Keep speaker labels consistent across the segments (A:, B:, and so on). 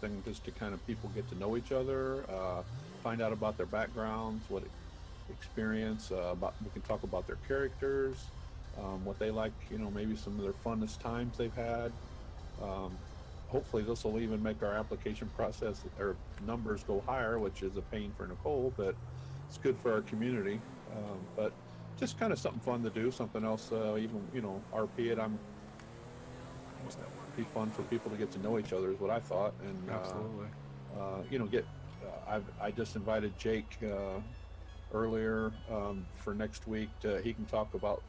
A: something just to kind of people get to know each other, find out about their backgrounds, what experience, about we can talk about their characters, what they like, maybe some of their funnest times they've had. Um, Hopefully, this will even make our application process or numbers go higher, which is a pain for Nicole, but it's good for our community. But just kind of something fun to do, something else, even, RP it. Be fun for people to get to know each other is what I thought. And,
B: Absolutely.
A: get, I just invited Jake, earlier, for next week. He can talk about,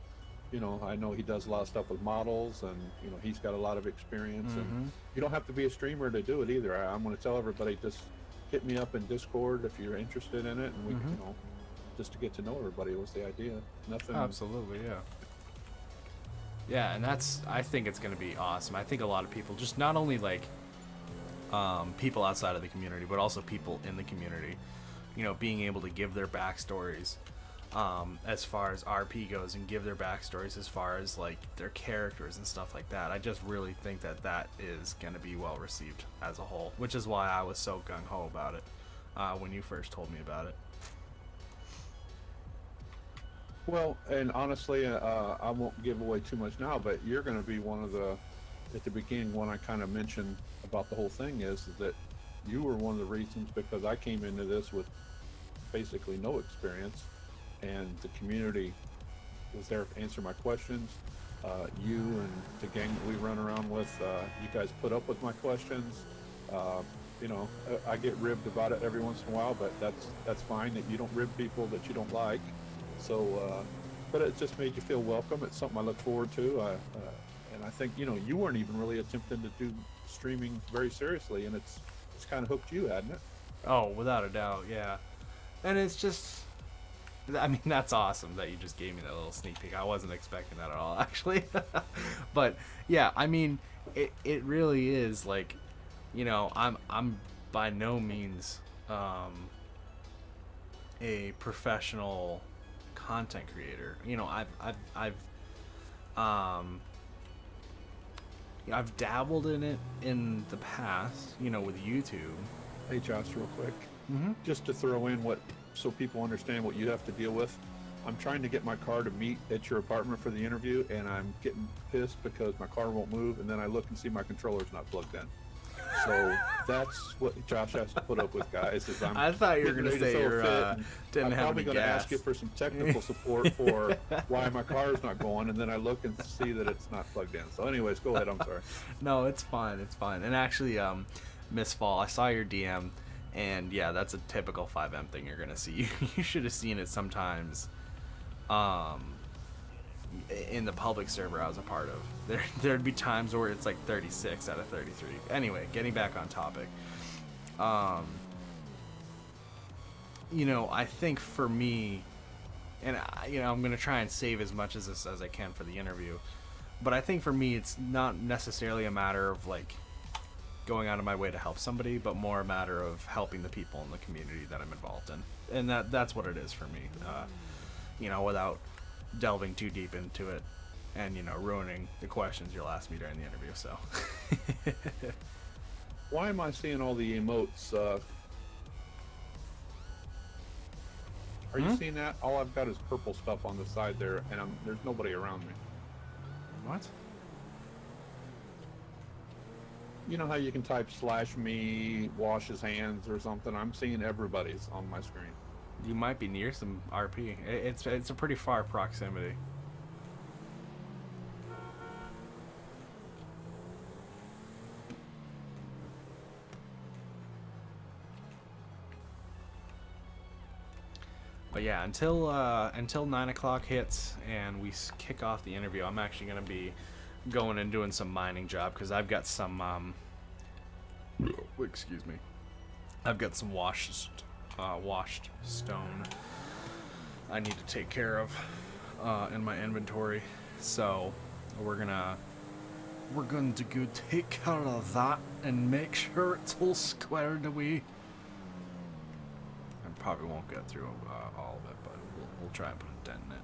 A: I know he does a lot of stuff with models, and he's got a lot of experience. And
B: Mm-hmm.
A: you don't have to be a streamer to do it either. I'm going to tell everybody, just hit me up in Discord if you're interested in it, and we,
B: Mm-hmm.
A: just to get to know everybody was the idea. Nothing.
B: Absolutely, yeah. Yeah, and I think it's going to be awesome. I think a lot of people, just not only like people outside of the community, but also people in the community, being able to give their backstories as far as RP goes, and give their backstories as far as like their characters and stuff like that. I just really think that is going to be well received as a whole, which is why I was so gung-ho about it when you first told me about it.
A: Well, and honestly, I won't give away too much now, but you're going to be one of the, at the beginning, when I kind of mentioned about the whole thing is that you were one of the reasons, because I came into this with basically no experience, and the community was there to answer my questions. You and the gang that we run around with, you guys put up with my questions. Uh, I get ribbed about it every once in a while, but that's fine. That you don't rib people that you don't like. So, but it just made you feel welcome. It's something I look forward to. And I think you weren't even really attempting to do streaming very seriously, and it's kind of hooked you, hadn't it?
B: Oh, without a doubt, yeah. And it's just, I mean, that's awesome that you just gave me that little sneak peek. I wasn't expecting that at all, actually. But yeah, I mean, it really is like, I'm by no means a professional content creator. Um, I've dabbled in it in the past, with YouTube.
A: Hey, Josh, real quick,
B: Mm-hmm.
A: just to throw in what, so people understand what you have to deal with. I'm trying to get my car to meet at your apartment for the interview, and I'm getting pissed because my car won't move, and then I look and see my controller's not plugged in. So that's what Josh has to put up with, guys. Is
B: I thought you were
A: getting
B: gonna
A: ready to
B: say
A: throw
B: you
A: a fit, and
B: didn't
A: I'm
B: have
A: probably
B: any
A: going to
B: gas.
A: ask you for some technical support for why my car's not going, and then I look and see that it's not plugged in. So, anyways, go ahead. I'm sorry.
B: No, it's fine. It's fine. And actually, Miss Fall, I saw your DM, and yeah, that's a typical 5M thing you're gonna see. You should have seen it sometimes. Um, in the public server I was a part of, there'd be times where it's like 36 out of 33. Anyway, getting back on topic. Um, I think for me, and I'm gonna try and save as much as this as I can for the interview. But I think for me, it's not necessarily a matter of like going out of my way to help somebody, but more a matter of helping the people in the community that I'm involved in, and that's what it is for me. Without delving too deep into it, and ruining the questions you'll ask me during the interview. So,
A: Why am I seeing all the emotes? Are you
B: Hmm?
A: seeing that? All I've got is purple stuff on the side there, and there's nobody around me.
B: What?
A: You know how you can type /me wash his hands or something? I'm seeing everybody's on my screen.
B: You might be near some RP. It's a pretty far proximity. But yeah, until 9 o'clock hits and we kick off the interview, I'm actually gonna be going and doing some mining job because I've got some excuse me, I've got some washed stone I need to take care of in my inventory. So we're going to go take care of that and make sure it's all squared away. I probably won't get through all of it, but we'll try and put a dent in it.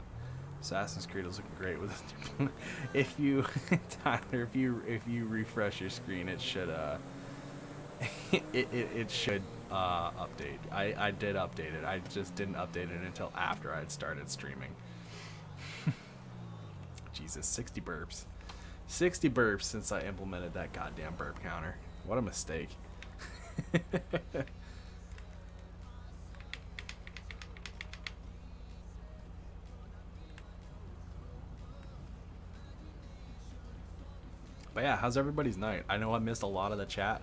B: Assassin's Creed is looking great with it. If you Tyler, if you refresh your screen, it should it should update. I did update it. I just didn't update it until after I'd started streaming. Jesus, 60 burps. 60 burps since I implemented that goddamn burp counter. What a mistake. But yeah, how's everybody's night? I know I missed a lot of the chat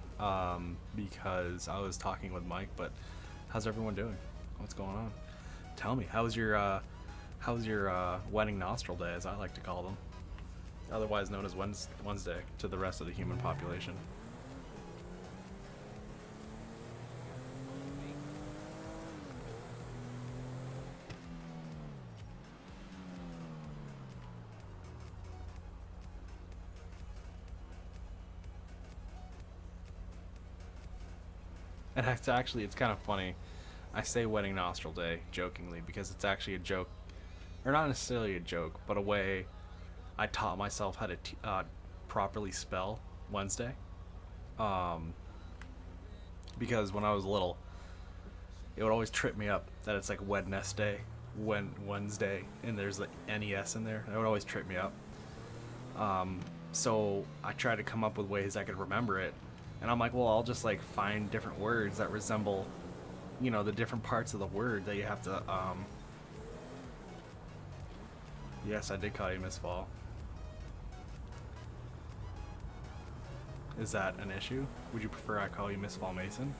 B: because I was talking with Mike, but how's everyone doing? What's going on? Tell me, how's your wedding nostril day, as I like to call them, otherwise known as Wednesday to the rest of the human population? And it's kind of funny. I say wedding nostril day jokingly because it's actually a joke, or not necessarily a joke, but a way I taught myself how to properly spell Wednesday. Because when I was little, it would always trip me up that it's like Wednesday, Wednesday, and there's like NES in there. It would always trip me up. So I tried to come up with ways I could remember it. And I'm like, well, I'll just like find different words that resemble, you know, the different parts of the word that you have to, yes, I did call you Miss Fall. Is that an issue? Would you prefer I call you Miss Fall Mason?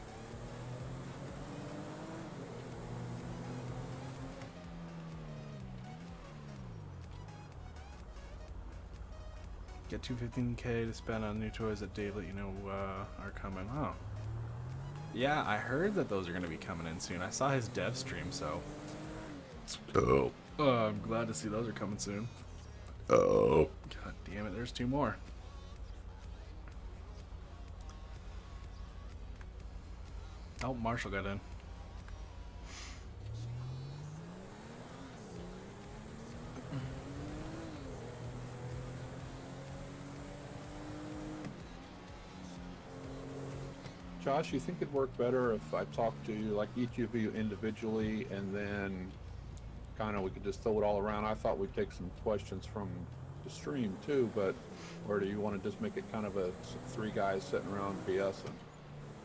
B: Get 215K to spend on new toys that Dave let you know are coming. Oh. Yeah, I heard that those are going to be coming in soon. I saw his dev stream, so. Oh. I'm glad to see those are coming soon. Oh. God damn it, there's 2 more. Oh, Marshall got in.
A: Josh, you think it'd work better if I talked to you, like each of you individually, and then kind of we could just throw it all around? I thought we'd take some questions from the stream too, but or do you want to just make it kind of a 3 guys sitting around BSing?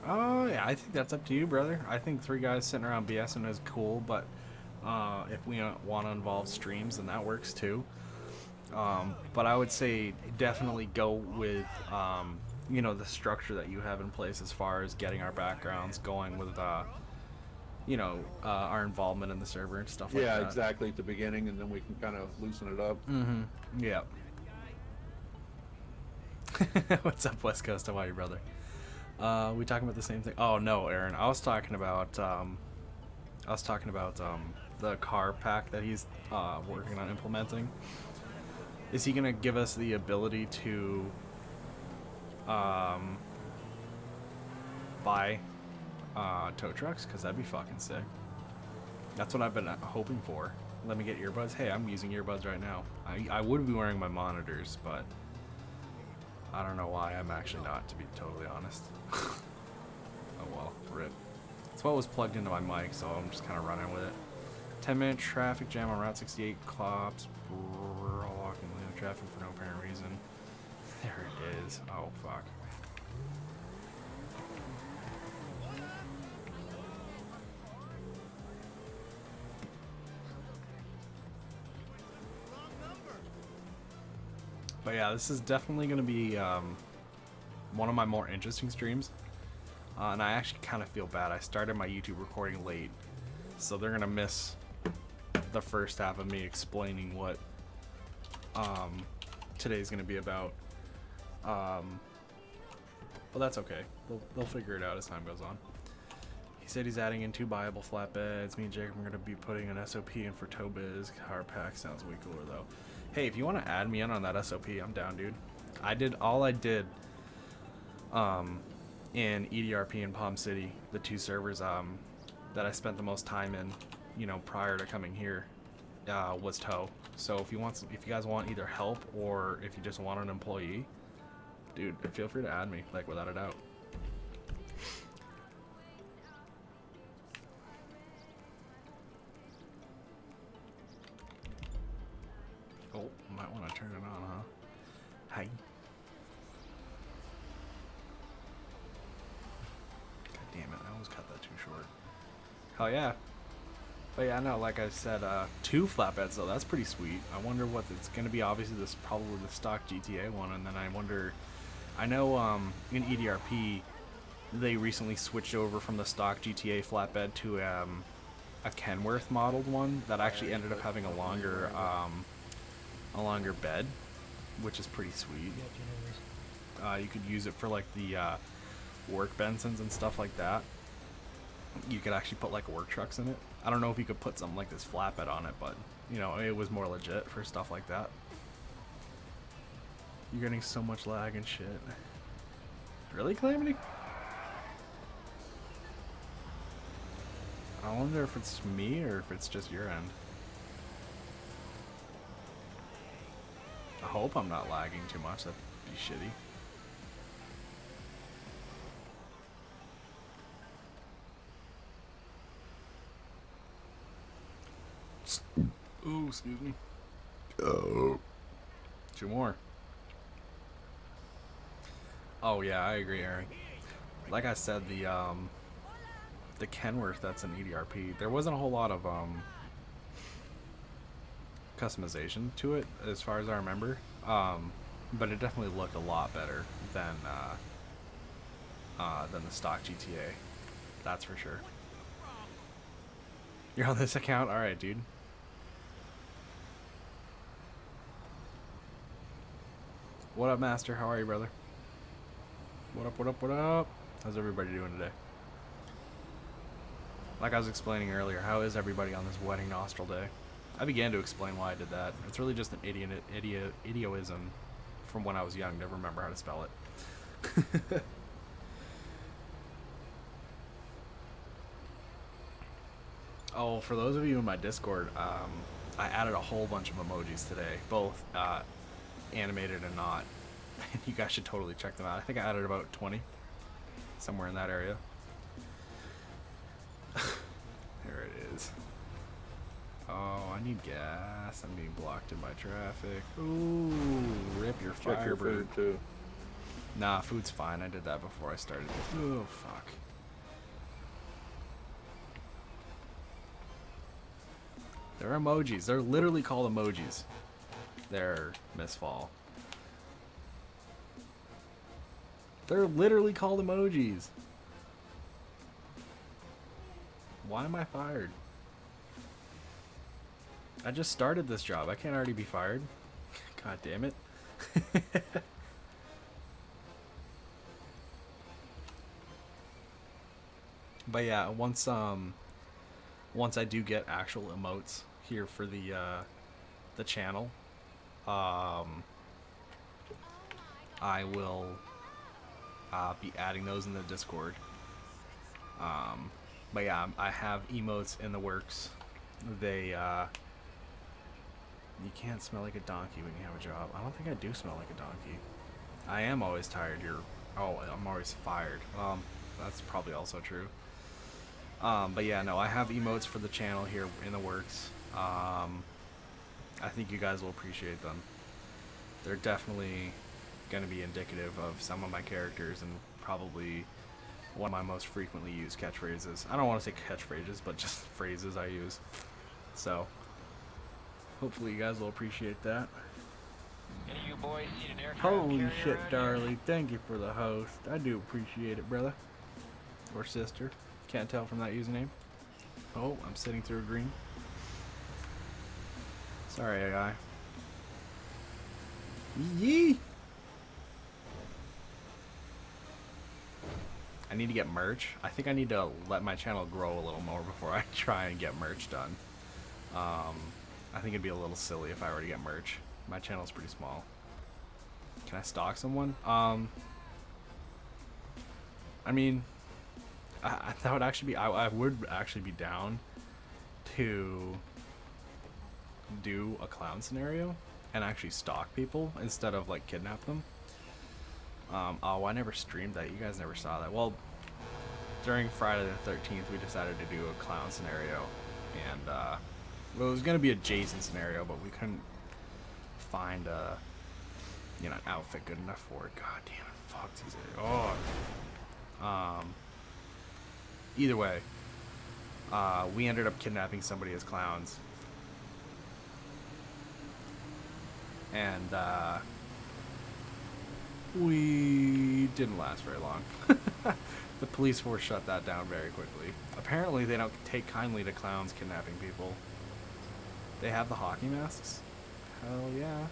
B: Oh, yeah, I think that's up to you, brother. I think 3 guys sitting around BSing is cool, but if we want to involve streams, then that works too. But I would say definitely go with you know, the structure that you have in place as far as getting our backgrounds going with you know, our involvement in the server and stuff like that.
A: Yeah, exactly, at the beginning, and then we can kind of loosen it up.
B: Mm-hmm. Yeah. What's up, West Coast? How are you, brother? We talking about the same thing? Oh no, Aaron. I was talking about the car pack that he's working on implementing. Is he gonna give us the ability to buy tow trucks? Because that'd be fucking sick. That's what I've been hoping for. Let me get earbuds. Hey, I'm using earbuds right now. I would be wearing my monitors, but I don't know why I'm actually not, to be totally honest. Oh well, rip. That's what was plugged into my mic, so I'm just kind of running with it. 10-minute traffic jam on Route 68. Cops all walking in traffic for no apparent reason. There it is. Oh fuck. But yeah, this is definitely going to be one of my more interesting streams. And I actually kind of feel bad. I started my YouTube recording late, so they're going to miss the first half of me explaining what today's going to be about. But that's okay. They'll figure it out as time goes on. He said he's adding in 2 buyable flatbeds. Me and Jacob are going to be putting an SOP in for Tobiz. Car pack sounds way cooler though. Hey, if you want to add me in on that SOP, I'm down, dude. I did in EDRP and Palm City, the 2 servers that I spent the most time in, you know, prior to coming here, was tow. So if you guys want either help or if you just want an employee, dude, feel free to add me, like, without a doubt. almost cut that too short. Hell yeah. But yeah, no, like I said, 2 flatbeds though, that's pretty sweet. I wonder what it's going to be. Obviously, this probably the stock GTA one, and then I wonder, I know in EDRP, they recently switched over from the stock GTA flatbed to a Kenworth modeled one that actually ended up having a longer bed, which is pretty sweet. You could use it for like the work Bensons and stuff like that. You could actually put like work trucks in it. I don't know if you could put something like this flatbed on it, but you know, it was more legit for stuff like that. You're getting so much lag and shit. Really, Calamity? I wonder if it's me or if it's just your end. I hope I'm not lagging too much. That'd be shitty. Ooh, excuse me. Oh. 2 more. Oh yeah, I agree, Aaron. Like I said, the Kenworth that's in EDRP, there wasn't a whole lot of customization to it, as far as I remember. But it definitely looked a lot better than the stock GTA. That's for sure. You're on this account? Alright, dude. What up, Master? How are you, brother? What up, what up, what up? How's everybody doing today? Like I was explaining earlier, how is everybody on this wedding nostril day? I began to explain why I did that. It's really just an idioism from when I was young. Never remember how to spell it. Oh, for those of you in my Discord, I added a whole bunch of emojis today, both animated and not. You guys should totally check them out. I think I added about 20, somewhere in that area. There it is. Oh, I need gas. I'm being blocked in by traffic. Ooh, rip your
A: Check your
B: Firebird.
A: food too.
B: Nah, food's fine. I did that before I started. Oh, fuck. They're emojis. They're literally called emojis. They're Misfall. They're literally called emojis. Why am I fired? I just started this job. I can't already be fired. God damn it. But yeah, once I do get actual emotes here for the channel, I will be adding those in the Discord. But yeah, I have emotes in the works. They you can't smell like a donkey when you have a job. I don't think I do smell like a donkey. I am always tired. I'm always fired. That's probably also true. But yeah, no, I have emotes for the channel here in the works. I think you guys will appreciate them. They're definitely going to be indicative of some of my characters and probably one of my most frequently used catchphrases. I don't want to say catchphrases, but just phrases I use. So, hopefully you guys will appreciate that.
C: You boys need an aircraft
B: Holy
C: carrier
B: shit,
C: around
B: Darley. Thank you for the host. I do appreciate it, brother. Or sister. Can't tell from that username. Oh, I'm sitting through a green. Sorry, AI. Yee! I need to get merch. I think I need to let my channel grow a little more before I try and get merch done. I think it'd be a little silly if I were to get merch. My channel's pretty small. Can I stalk someone? I mean, that would actually be. I would actually be down to do a clown scenario and actually stalk people instead of like kidnap them. Oh, I never streamed that. You guys never saw that. Well, during Friday the 13th, we decided to do a clown scenario, and well, it was gonna be a Jason scenario, but we couldn't find a an outfit good enough for it. God damn it! Fuck these. Oh. either way, we ended up kidnapping somebody as clowns. And we didn't last very long. The police force shut that down very quickly. Apparently they don't take kindly to clowns kidnapping people. They have the hockey masks? Hell yeah.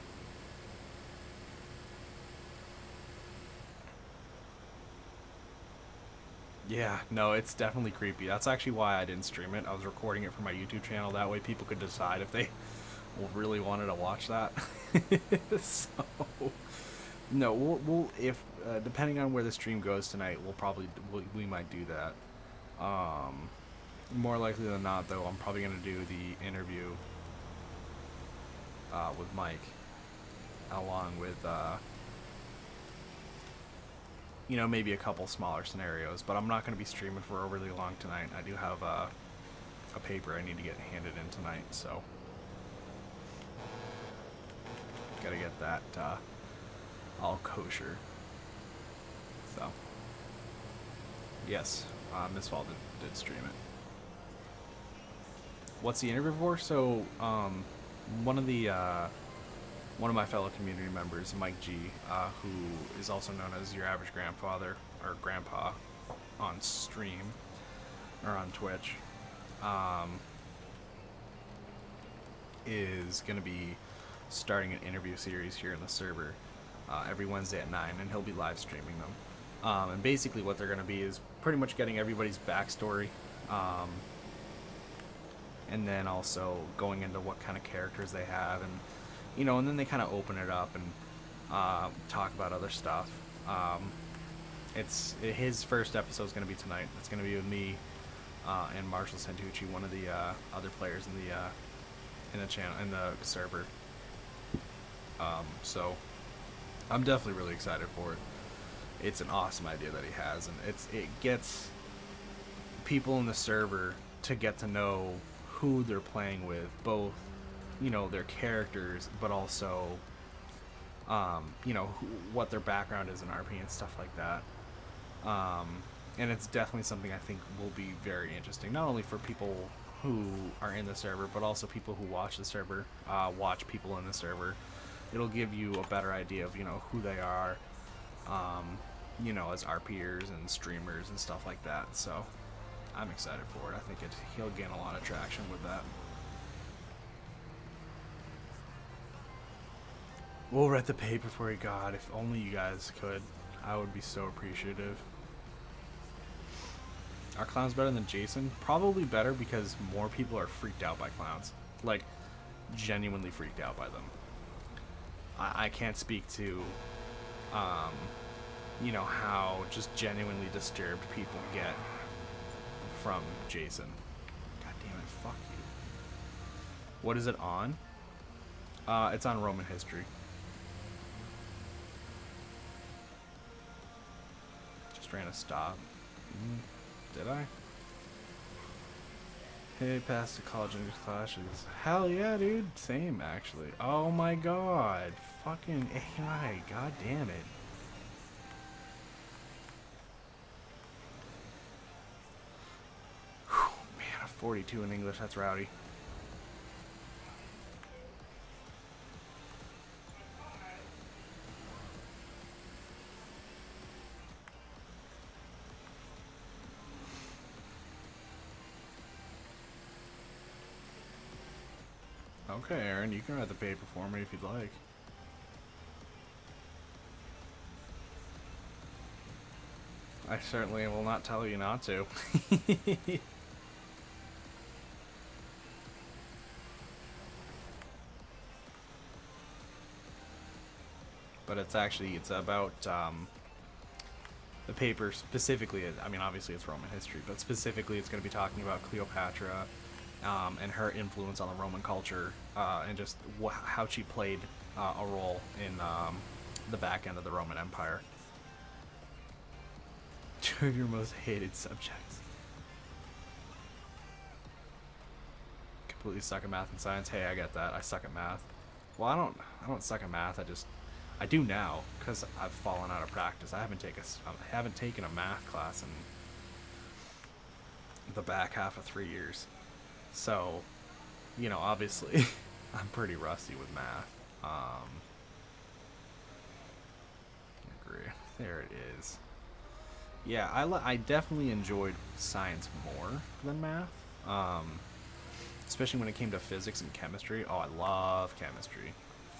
B: Yeah, no, it's definitely creepy. That's actually why I didn't stream it. I was recording it for my YouTube channel. That way people could decide if they really wanted to watch that. So, no, we'll if depending on where the stream goes tonight, we might do that. More likely than not, though, I'm probably gonna do the interview with Mike, along with you know, maybe a couple smaller scenarios, but I'm not going to be streaming for really long tonight. I do have a paper I need to get handed in tonight, so gotta get that all kosher. So, yes, Miss Fall did stream it. What's the interview for? So, one of my fellow community members, Mike G, who is also known as your average grandfather or grandpa on stream or on Twitch, is going to be starting an interview series here in the server every Wednesday at 9, and he'll be live streaming them. And basically what they're going to be is pretty much getting everybody's backstory, and then also going into what kind of characters they have, and you know, and then they kind of open it up and talk about other stuff. His first episode is going to be tonight. It's going to be with me and Marshall Santucci, one of the other players in the channel, in the server. So I'm definitely really excited for it. It's an awesome idea that he has, and it gets people in the server to get to know who they're playing with, both, you know, their characters, but also, you know, what their background is in RP and stuff like that. And it's definitely something I think will be very interesting, not only for people who are in the server, but also people who watch the server, watch people in the server. It'll give you a better idea of, you know, who they are, you know, as RPers and streamers and stuff like that. So I'm excited for it. I think he'll gain a lot of traction with that. We'll read the paper for you, God. If only you guys could, I would be so appreciative. Are clowns better than Jason? Probably better, because more people are freaked out by clowns. Like, genuinely freaked out by them. I can't speak to, you know, how just genuinely disturbed people get from Jason. God damn it, fuck you. What is it on? It's on Roman history. Just ran a stop. Did I? Hey, passed the college English classes. Hell yeah, dude. Same, actually. Oh my god. Fucking AI. God damn it. Whew, man, a 42 in English. That's rowdy. Okay, Aaron, you can write the paper for me if you'd like. I certainly will not tell you not to. But it's about the paper specifically. I mean, obviously it's Roman history, but specifically it's going to be talking about Cleopatra and her influence on the Roman culture, and just how she played a role in the back end of the Roman Empire. Two of your most hated subjects. Completely suck at math and science. Hey, I get that. I suck at math. Well, I don't suck at math. I do now because I've fallen out of practice. I haven't taken a math class in the back half of 3 years. So, you know, obviously, I'm pretty rusty with math. Agree. There it is. Yeah, I definitely enjoyed science more than math. Especially when it came to physics and chemistry. Oh, I love chemistry.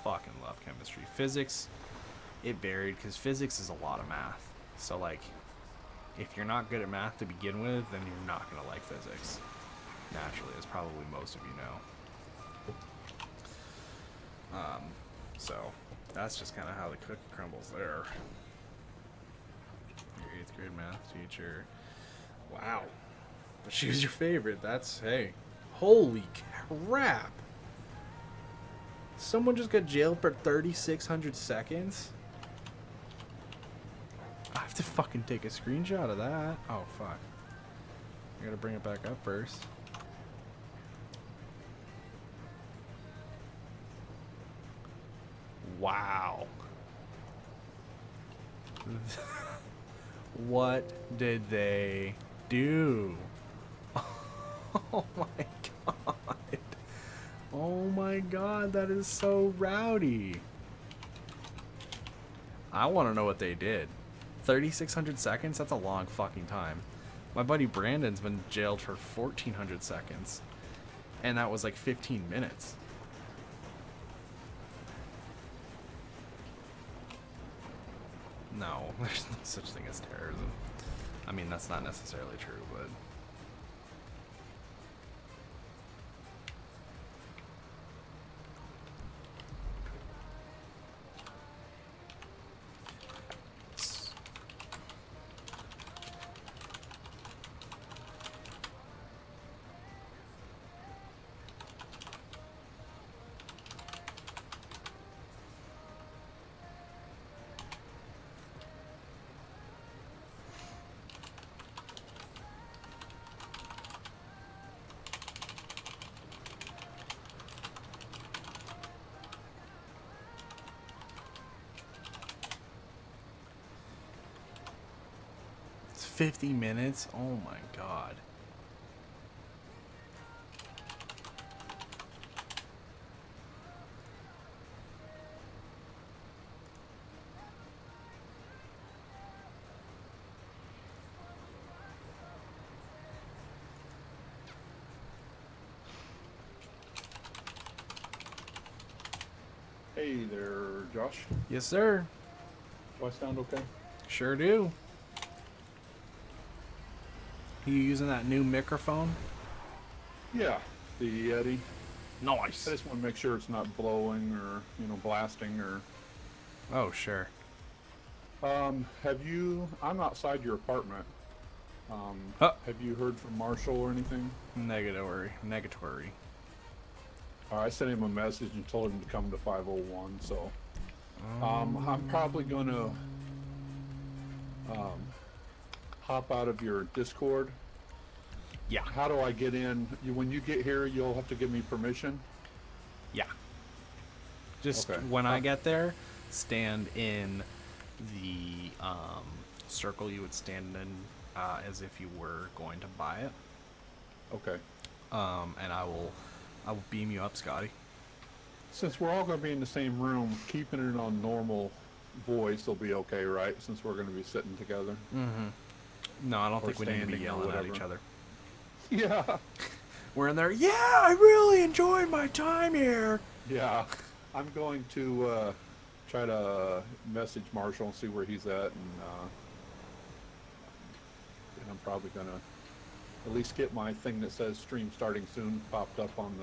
B: Fucking love chemistry. Physics, it varied because physics is a lot of math. So, like, if you're not good at math to begin with, then you're not going to like physics. Naturally, as probably most of you know. So, that's just kind of how the cookie crumbles there. Your 8th grade math teacher. Wow. But she was your favorite. That's, hey. Holy crap. Someone just got jailed for 3,600 seconds? I have to fucking take a screenshot of that. Oh, fuck. I gotta bring it back up first. Wow. What did they do? Oh my god. Oh my god, that is so rowdy. I want to know what they did. 3,600 seconds? That's a long fucking time. My buddy Brandon's been jailed for 1,400 seconds. And that was like 15 minutes. No, there's no such thing as terrorism. I mean, that's not necessarily true, but... It's 50 minutes? Oh my god.
A: Hey there, Josh.
B: Yes, sir.
A: Do I sound okay?
B: Sure do. You using that new microphone?
A: Yeah, the Yeti.
B: Nice.
A: I just want to make sure it's not blowing or, blasting or...
B: Oh, sure.
A: Have you... I'm outside your apartment.
B: Huh.
A: Have you heard from Marshall or anything?
B: Negatory.
A: I sent him a message and told him to come to 501, so... I'm probably going to hop out of your Discord.
B: Yeah.
A: How do I get in? When you get here, you'll have to give me permission?
B: Yeah. Just
A: Okay.
B: when I get there, stand in the circle you would stand in as if you were going to buy it.
A: Okay.
B: And I will beam you up, Scotty.
A: Since we're all going to be in the same room, keeping it on normal voice will be okay, right? Since we're going to be sitting together.
B: Mm-hmm. No, I don't
A: Or
B: think we need to be
A: standing or
B: yelling at
A: whatever.
B: each other.
A: Yeah.
B: We're in there. Yeah, I really enjoyed my time here.
A: Yeah. I'm going to try to message Marshall and see where he's at, and I'm probably going to at least get my thing that says stream starting soon popped up on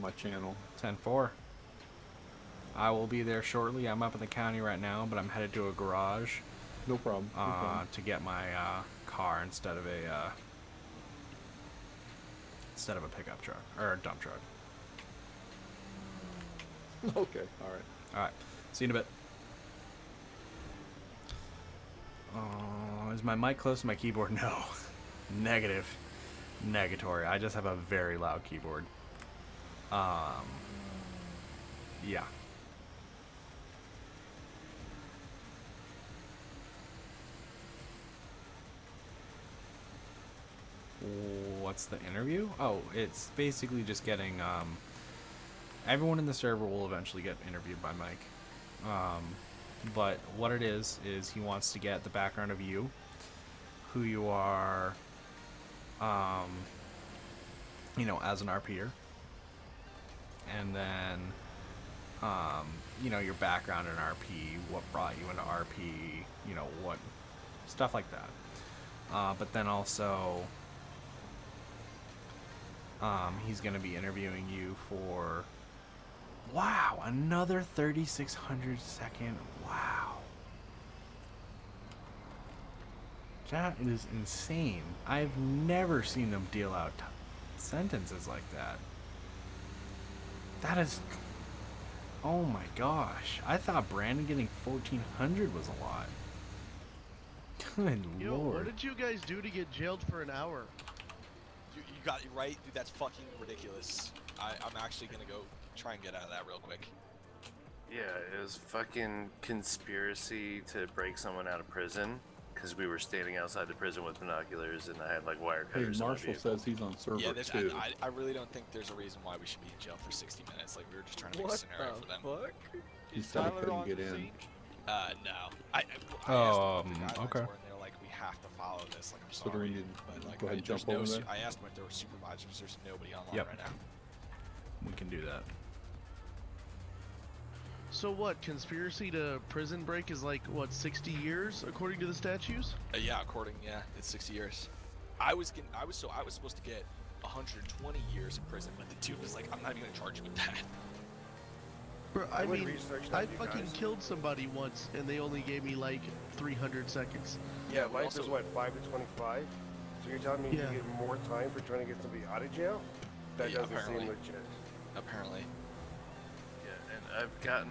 A: my channel.
B: 10-4. I will be there shortly. I'm up in the county right now, but I'm headed to a garage
A: No problem. No problem.
B: to get my car instead of a pickup truck or a dump truck.
A: Okay. All right.
B: All right. See you in a bit. Is my mic close to my keyboard? No. Negative. Negatory. I just have a very loud keyboard. Yeah. What's the interview? Oh, it's basically just getting everyone in the server will eventually get interviewed by Mike. But what it is he wants to get the background of you, who you are, you know, as an RPer, and then you know, your background in RP, what brought you into RP, you know, what stuff like that. But then also he's going to be interviewing you for, wow, another 3,600 second. Wow. That is insane. I've never seen them deal out sentences like that. That is, oh my gosh. I thought Brandon getting 1,400 was a lot. Good
D: Yo,
B: lord.
D: what did you guys do to get jailed for an hour?
E: You got it right, dude. That's fucking ridiculous. I'm actually gonna go try and get out of that real quick.
F: Yeah, it was fucking conspiracy to break someone out of prison because we were standing outside the prison with binoculars and I had like wire
A: Hey,
F: cutters. on the
A: Marshall
F: vehicle.
A: says he's on server
E: Yeah,
A: too.
E: I really don't think there's a reason why we should be in jail for 60 minutes. Like, we were just trying to make a scenario for them.
D: Fuck?
A: He said he couldn't get in.
E: No. I asked them what the guidelines
B: okay.
E: were, and they're like, we have to follow this. Like, I'm
A: So do
E: sorry.
A: we need
E: But, like,
A: go ahead and
E: there's
A: jump over there?
E: I asked them if there were supervisors. There's nobody online
B: Yep.
E: right now.
B: We can do that.
D: So what, conspiracy to prison break is like, what, 60 years according to the statutes?
E: Yeah, it's 60 years. I was supposed to get 120 years in prison, but the dude was like, I'm not even gonna charge you with that.
D: Bro, I
G: would
D: mean,
G: research that,
D: I
G: you
D: fucking
G: guys.
D: killed somebody once and they only gave me like 300 seconds.
G: Yeah,
E: we
G: life
E: also-
G: is what, 5 to 25? So you're telling me
D: Yeah.
G: you get more time for trying to get somebody out of jail? That
E: Yeah,
G: doesn't
E: apparently.
G: seem legit.
E: Apparently.
F: Yeah, and I've gotten.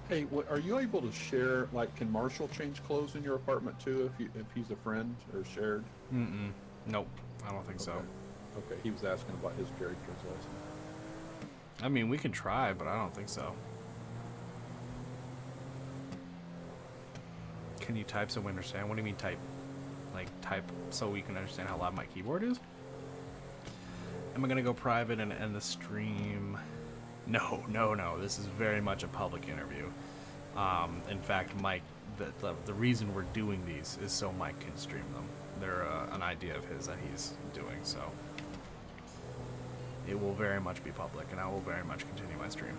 A: Hey, what, are you able to share? Like, can Marshall change clothes in your apartment too if he's a friend or shared?
B: Nope, I don't think so.
A: Okay, he was asking about his characters also.
B: I mean, we can try, but I don't think so. Can you type so we understand? What do you mean type? Like, type so we can understand how loud my keyboard is? Am I gonna go private and end the stream? No. This is very much a public interview. In fact, Mike, the reason we're doing these is so Mike can stream them. They're an idea of his that he's doing, so it will very much be public, and I will very much continue my stream.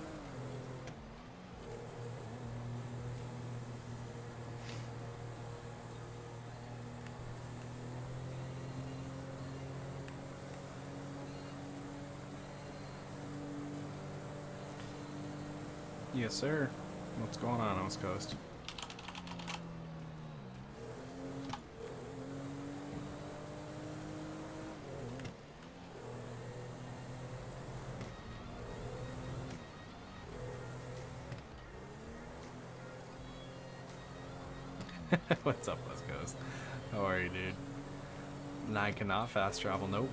B: Yes, sir. What's going on, West Coast? What's up, West Coast? How are you, dude? And I cannot fast travel. Nope.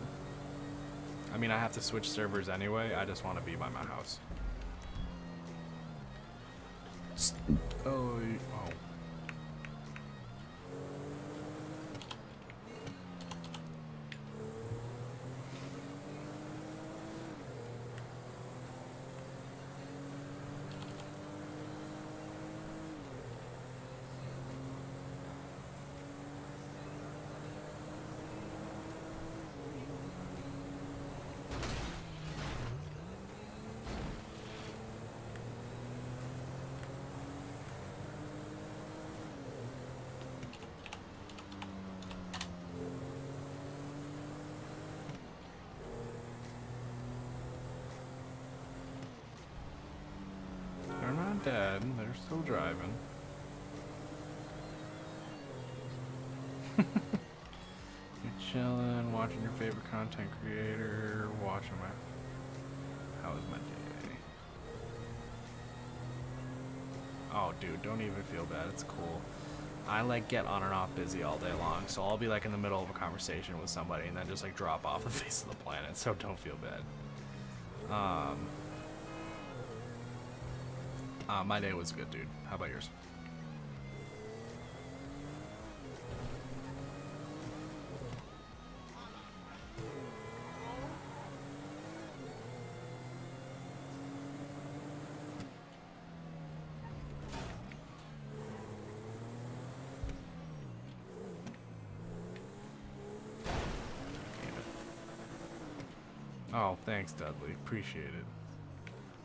B: I mean, I have to switch servers anyway. I just want to be by my house. Oh. They're not dead. They're still driving. You're chilling, watching your favorite content creator, watching my... How was my day? Oh, dude, don't even feel bad. It's cool. I, like, get on and off busy all day long, so I'll be, like, in the middle of a conversation with somebody and then just, like, drop off the face of the planet, so don't feel bad. My day was good, dude. How about yours? Oh, thanks, Dudley. Appreciate it.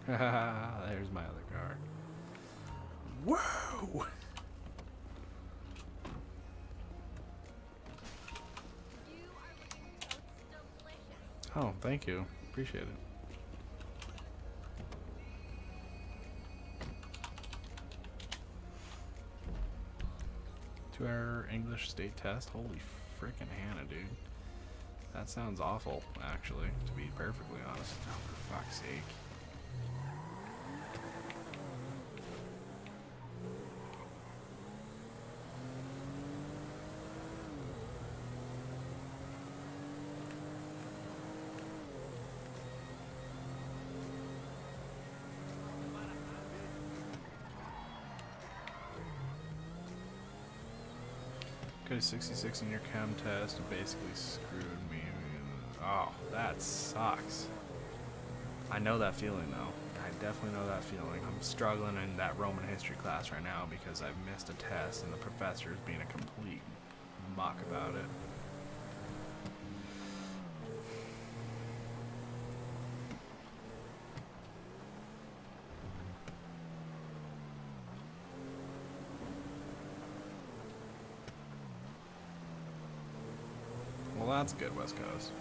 B: There's my other car. Whoa! Oh, thank you. Appreciate it. Two-hour English state test? Holy frickin' Hannah, dude. That sounds awful, actually, to be perfectly honest. Oh, for fuck's sake. Got a 66 in your chem test and basically screwed me. Oh, that sucks. I know that feeling though. I definitely know that feeling. I'm struggling in that Roman history class right now because I've missed a test and the professor is being a complete muck about it. Well, that's good, West Coast.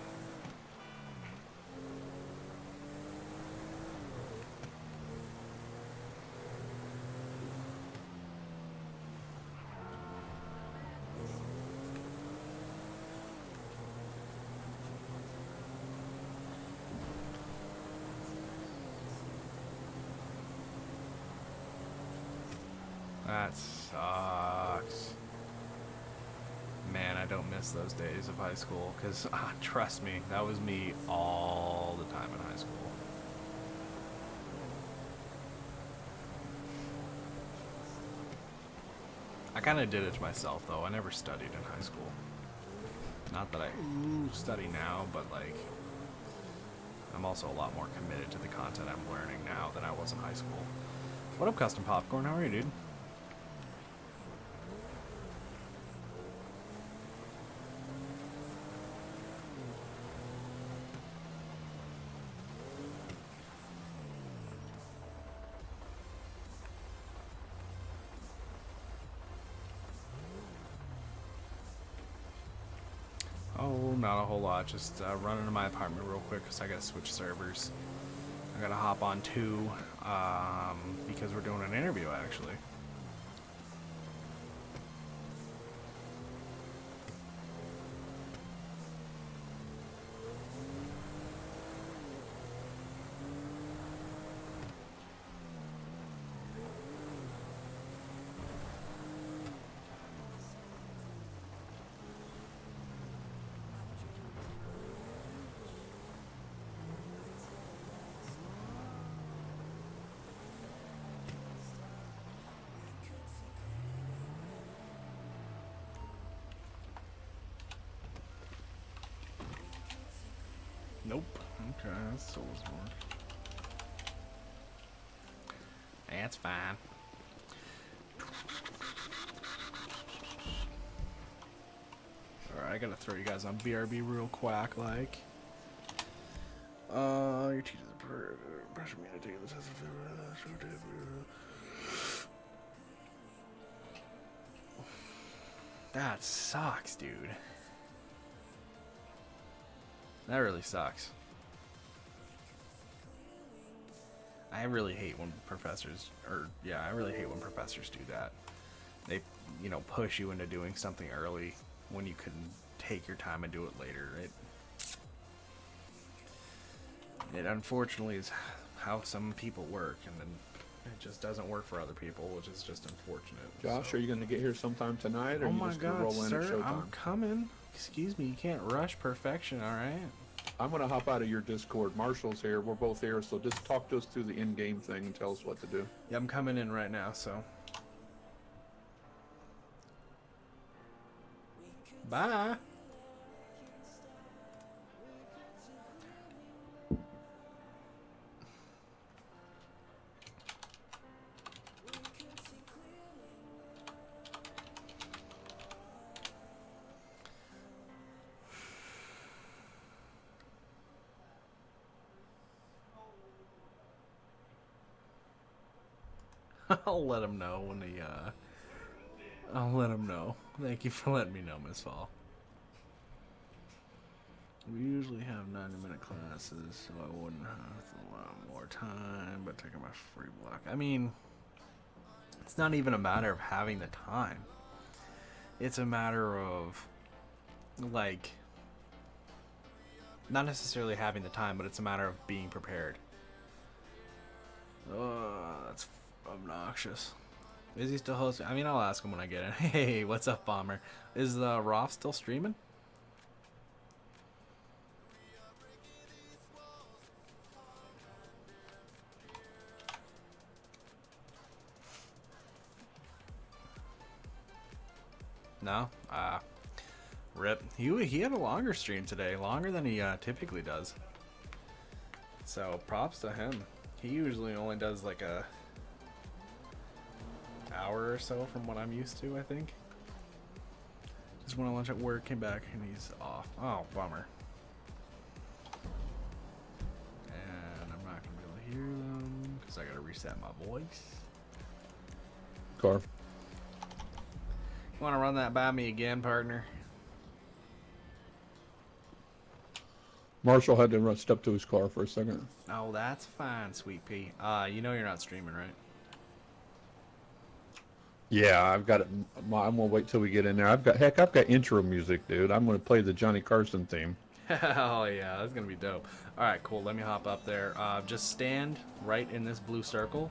B: That sucks. Man, I don't miss those days of high school, because, trust me, that was me all the time in high school. I kind of did it to myself, though. I never studied in high school. Not that I study now, but, like, I'm also a lot more committed to the content I'm learning now than I was in high school. What up, Custom Popcorn? How are you, dude? Oh, not a whole lot. Just run into my apartment real quick because I gotta switch servers. I gotta hop on 2 because we're doing an interview actually. Nope. Okay, that's Souls more. That's fine. Alright, I gotta throw you guys on BRB real quick, like. Your teacher's pressure me to take the test. That sucks, dude. That really sucks. I really hate when professors, I really hate when professors do that. They, push you into doing something early when you can take your time and do it later. It unfortunately is how some people work, and then it just doesn't work for other people, which is just unfortunate.
A: Josh,
B: so.
A: are you going to get here sometime tonight, or
B: Oh
A: are you
B: my
A: just going to
B: God,
A: roll in at
B: sir,
A: showtime?
B: I'm coming. Excuse me, you can't rush perfection, all right?
A: I'm going to hop out of your Discord. Marshall's here. We're both here, so just talk to us through the in-game thing and tell us what to do.
B: Yeah, I'm coming in right now, so. Bye. I'll let him know when he, I'll let him know. Thank you for letting me know, Miss Fall. We usually have 90-minute classes, so I wouldn't have a lot more time, but taking my free block. I mean, it's not even a matter of having the time. It's a matter of, like, not necessarily having the time, but it's a matter of being prepared. That's obnoxious. Is he still hosting? I mean, I'll ask him when I get in. Hey, what's up, Bomber? Is Roth still streaming? No? Rip. He had a longer stream today, longer than he typically does. So props to him. He usually only does like a hour or so from what I'm used to, I think. Just went on lunch at work, came back, and he's off. Oh, bummer. And I'm not gonna be able to hear them because I gotta reset my voice.
A: Carve.
B: You wanna run that by me again, partner?
A: Marshall had to step to his car for a second.
B: Oh, that's fine, Sweet Pea. You know you're not streaming, right?
A: Yeah, I've got it. I'm gonna wait till we get in there. I've got intro music, dude. I'm gonna play the Johnny Carson theme.
B: Oh yeah, that's gonna be dope. All right, cool. Let me hop up there. Just stand right in this blue circle.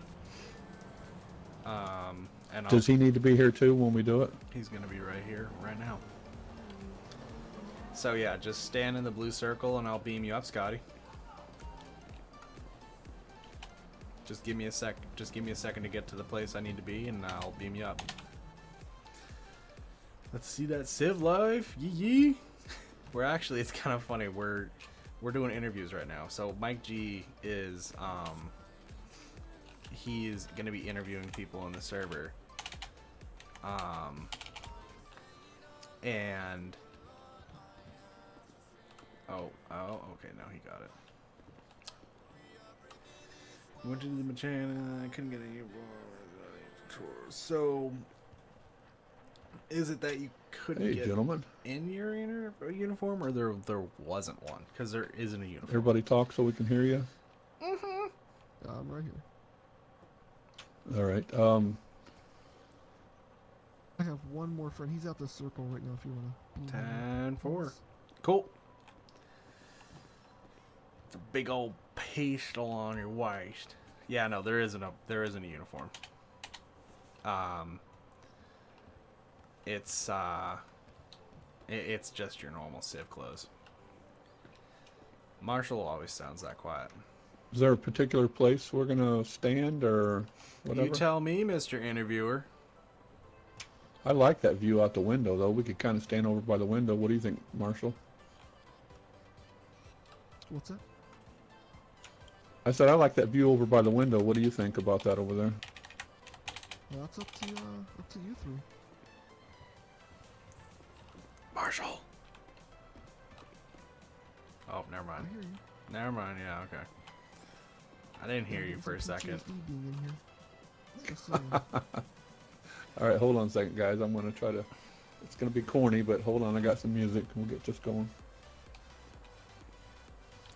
B: And
A: Does he need to be here too when we do it?
B: He's gonna be right here, right now. So yeah, just stand in the blue circle, and I'll beam you up, Scotty. Just give me a sec. Just give me a second to get to the place I need to be, and I'll beam you up. Let's see that Civ live. Yee yee. We're actually, it's kind of funny. We're doing interviews right now. So Mike G is he's gonna be interviewing people in the server. And oh, okay, now he got it. Went to the mechanic, I couldn't get any tours. So, is it that you couldn't get
A: gentlemen.
B: in your uniform, or there wasn't one? Because there isn't a uniform.
A: Everybody talk so we can hear you.
B: Mm-hmm.
H: I'm right here.
A: All right.
H: I have one more friend. He's at the circle right now. If you want to.
B: 10-4. Cool. It's a big old pastel on your waist. Yeah, no, there isn't a uniform. It's just your normal Civ clothes. Marshall always sounds that quiet.
A: Is there a particular place we're gonna stand or whatever?
B: You tell me, Mr. Interviewer.
A: I like that view out the window, though. We could kind of stand over by the window. What do you think, Marshall?
H: What's that?
A: I said I like that view over by the window. What do you think about that over there?
H: Well, that's up to you three.
B: Marshall. Oh, never
H: I
B: mind.
H: hear you.
B: Never mind. Yeah, okay. I didn't hear you for a second.
H: PTSD being in here. Just saying.
A: All right, hold on a second, guys. I'm going to try to... It's going to be corny, but hold on. I got some music. We'll get this going.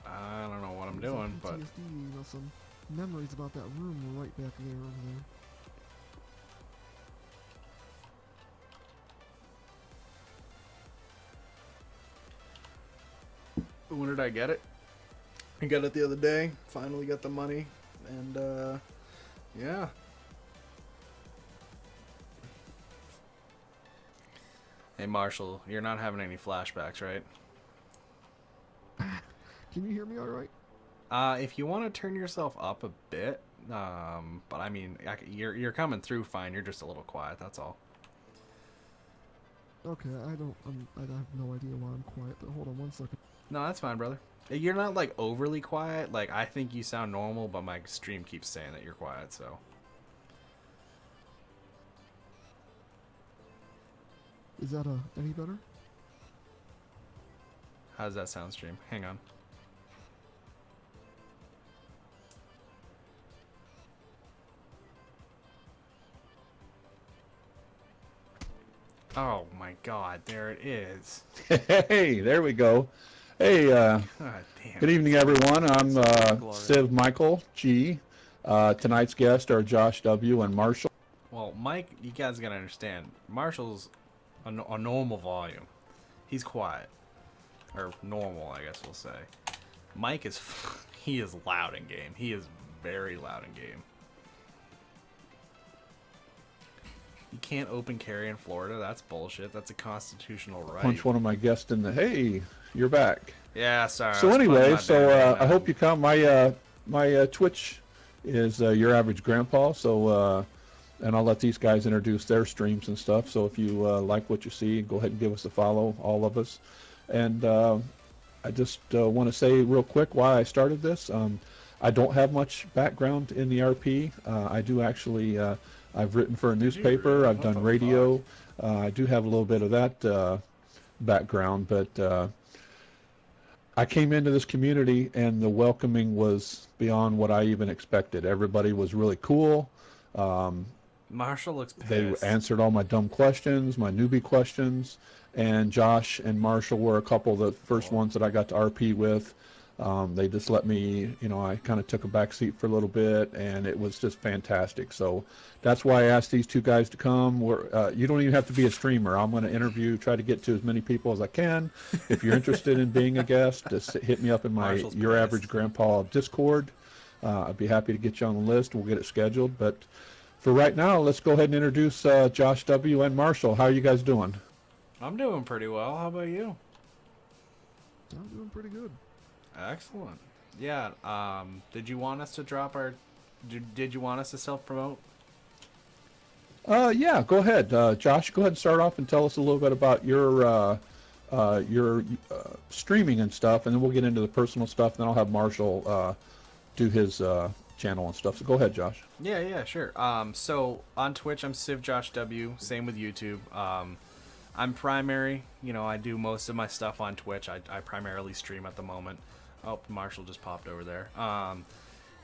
B: I don't know what I'm doing, but...
H: PTSD, you know, some memories about that room were right back there over there.
B: When did I get it? I got it the other day. Finally got the money. And, yeah. Hey, Marshall, you're not having any flashbacks, right?
H: Can you hear me all right?
B: If you want to turn yourself up a bit, but I mean, you're coming through fine. You're just a little quiet. That's all.
H: Okay, I have no idea why I'm quiet, but hold on one second.
B: No, that's fine, brother. You're not like overly quiet. Like I think you sound normal, but my stream keeps saying that you're quiet. So.
H: Is that any better?
B: How does that sound, stream? Hang on. Oh my God, there it is.
A: Hey, there we go. Hey,
B: God damn.
A: good
B: it.
A: evening, everyone. I'm
B: Glory.
A: Civ Michael G. Tonight's guests are Josh W. and Marshall.
B: Well, Mike, you guys gotta understand. Marshall's a normal volume. He's quiet, or normal, I guess we'll say. Mike is he is loud in game. He is very loud in game. You can't open carry in Florida. That's bullshit. That's a constitutional right.
A: Punch one of my guests in the. Hey, you're back.
B: Yeah, sorry.
A: So
B: I was putting
A: anyway,
B: my
A: so
B: band
A: I
B: on.
A: hope you come. My Twitch is Your Average Grandpa. So and I'll let these guys introduce their streams and stuff. So if you like what you see, go ahead and give us a follow, all of us. And I just want to say real quick why I started this. I don't have much background in the RP. I do actually. I've written for a newspaper. I've done radio. I do have a little bit of that background, but I came into this community and the welcoming was beyond what I even expected. Everybody was really cool.
B: Marshall looks
A: They
B: pissed.
A: answered all my dumb questions, my newbie questions, and Josh and Marshall were a couple of the first ones that I got to RP with. They just let me, I kind of took a back seat for a little bit, and it was just fantastic. So that's why I asked these two guys to come. You don't even have to be a streamer. I'm going to try to get to as many people as I can. If you're interested in being a guest, just hit me up in my
B: Marshall's
A: Your
B: pissed.
A: Average Grandpa Discord. I'd be happy to get you on the list. We'll get it scheduled. But for right now, let's go ahead and introduce Josh W. and Marshall. How are you guys doing?
B: I'm doing pretty well. How about you?
H: I'm doing pretty good.
B: Excellent. Yeah. Did you want us to drop our? Did you want us to self-promote?
A: Yeah, go ahead. Josh, go ahead and start off and tell us a little bit about your streaming and stuff, and then we'll get into the personal stuff, and then I'll have Marshall do his channel and stuff. So go ahead, Josh.
B: Yeah, sure. So on Twitch, I'm CivJoshW. Same with YouTube. I'm primary. I do most of my stuff on Twitch. I primarily stream at the moment. Oh, Marshall just popped over there.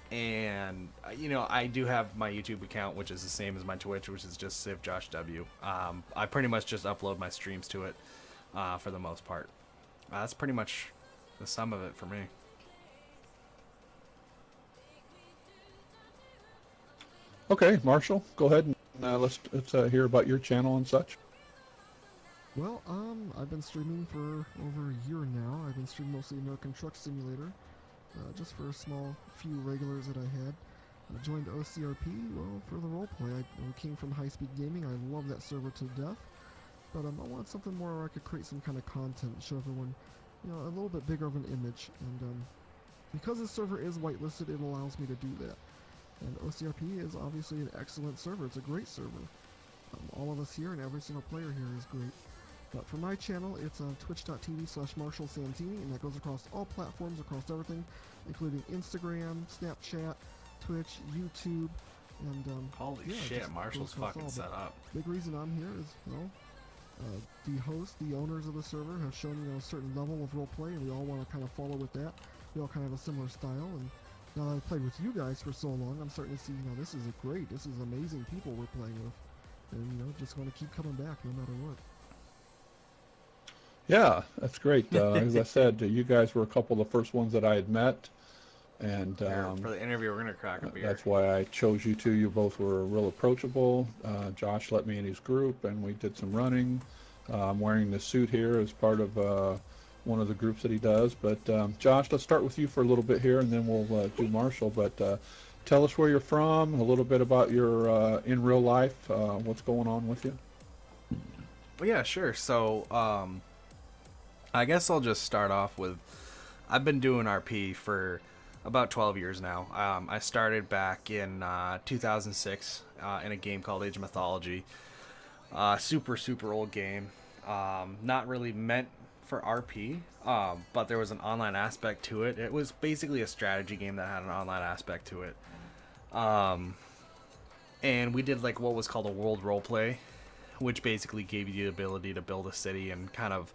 B: And I do have my YouTube account, which is the same as my Twitch, which is just CivJoshW. I pretty much just upload my streams to it for the most part. That's pretty much the sum of it for me.
A: Okay, Marshall, go ahead and let's hear about your channel and such.
H: Well, I've been streaming for over a year now. I've been streaming mostly American Truck Simulator, just for a small few regulars that I had. I joined OCRP, well, for the roleplay. I came from High Speed Gaming. I love that server to death, but I wanted something more where I could create some kind of content, show everyone, a little bit bigger of an image. And because the server is whitelisted, it allows me to do that. And OCRP is obviously an excellent server. It's a great server. All of us here and every single player here is great. But for my channel, it's on twitch.tv/MarshallSantini, and that goes across all platforms, across everything, including Instagram, Snapchat, Twitch, YouTube, and
B: Holy
H: yeah,
B: shit,
H: just
B: Marshall's
H: goes across
B: fucking
H: all.
B: set
H: But
B: up.
H: big reason I'm here is, the host, the owners of the server have shown, a certain level of roleplay, and we all want to kind of follow with that. We all kind of have a similar style, and now that I've played with you guys for so long, I'm starting to see, this is this is amazing people we're playing with. And, just want to keep coming back no matter what.
A: Yeah, that's great. As I said, you guys were a couple of the first ones that I had met, and
B: For the interview, we're gonna crack a beer.
A: that's why I chose you two. You both were real approachable. Josh let me in his group, and we did some running. I'm wearing this suit here as part of one of the groups that he does. But Josh, let's start with you for a little bit here, and then we'll do Marshall. But tell us where you're from, a little bit about your in real life, what's going on with you.
B: Well, yeah, sure. So, I guess I'll just start off with, I've been doing RP for about 12 years now. I started back in 2006 in a game called Age of Mythology. Super old game. Not really meant for RP, but there was an online aspect to it. It was basically a strategy game that had an online aspect to it. And we did like what was called a world roleplay, which basically gave you the ability to build a city and kind of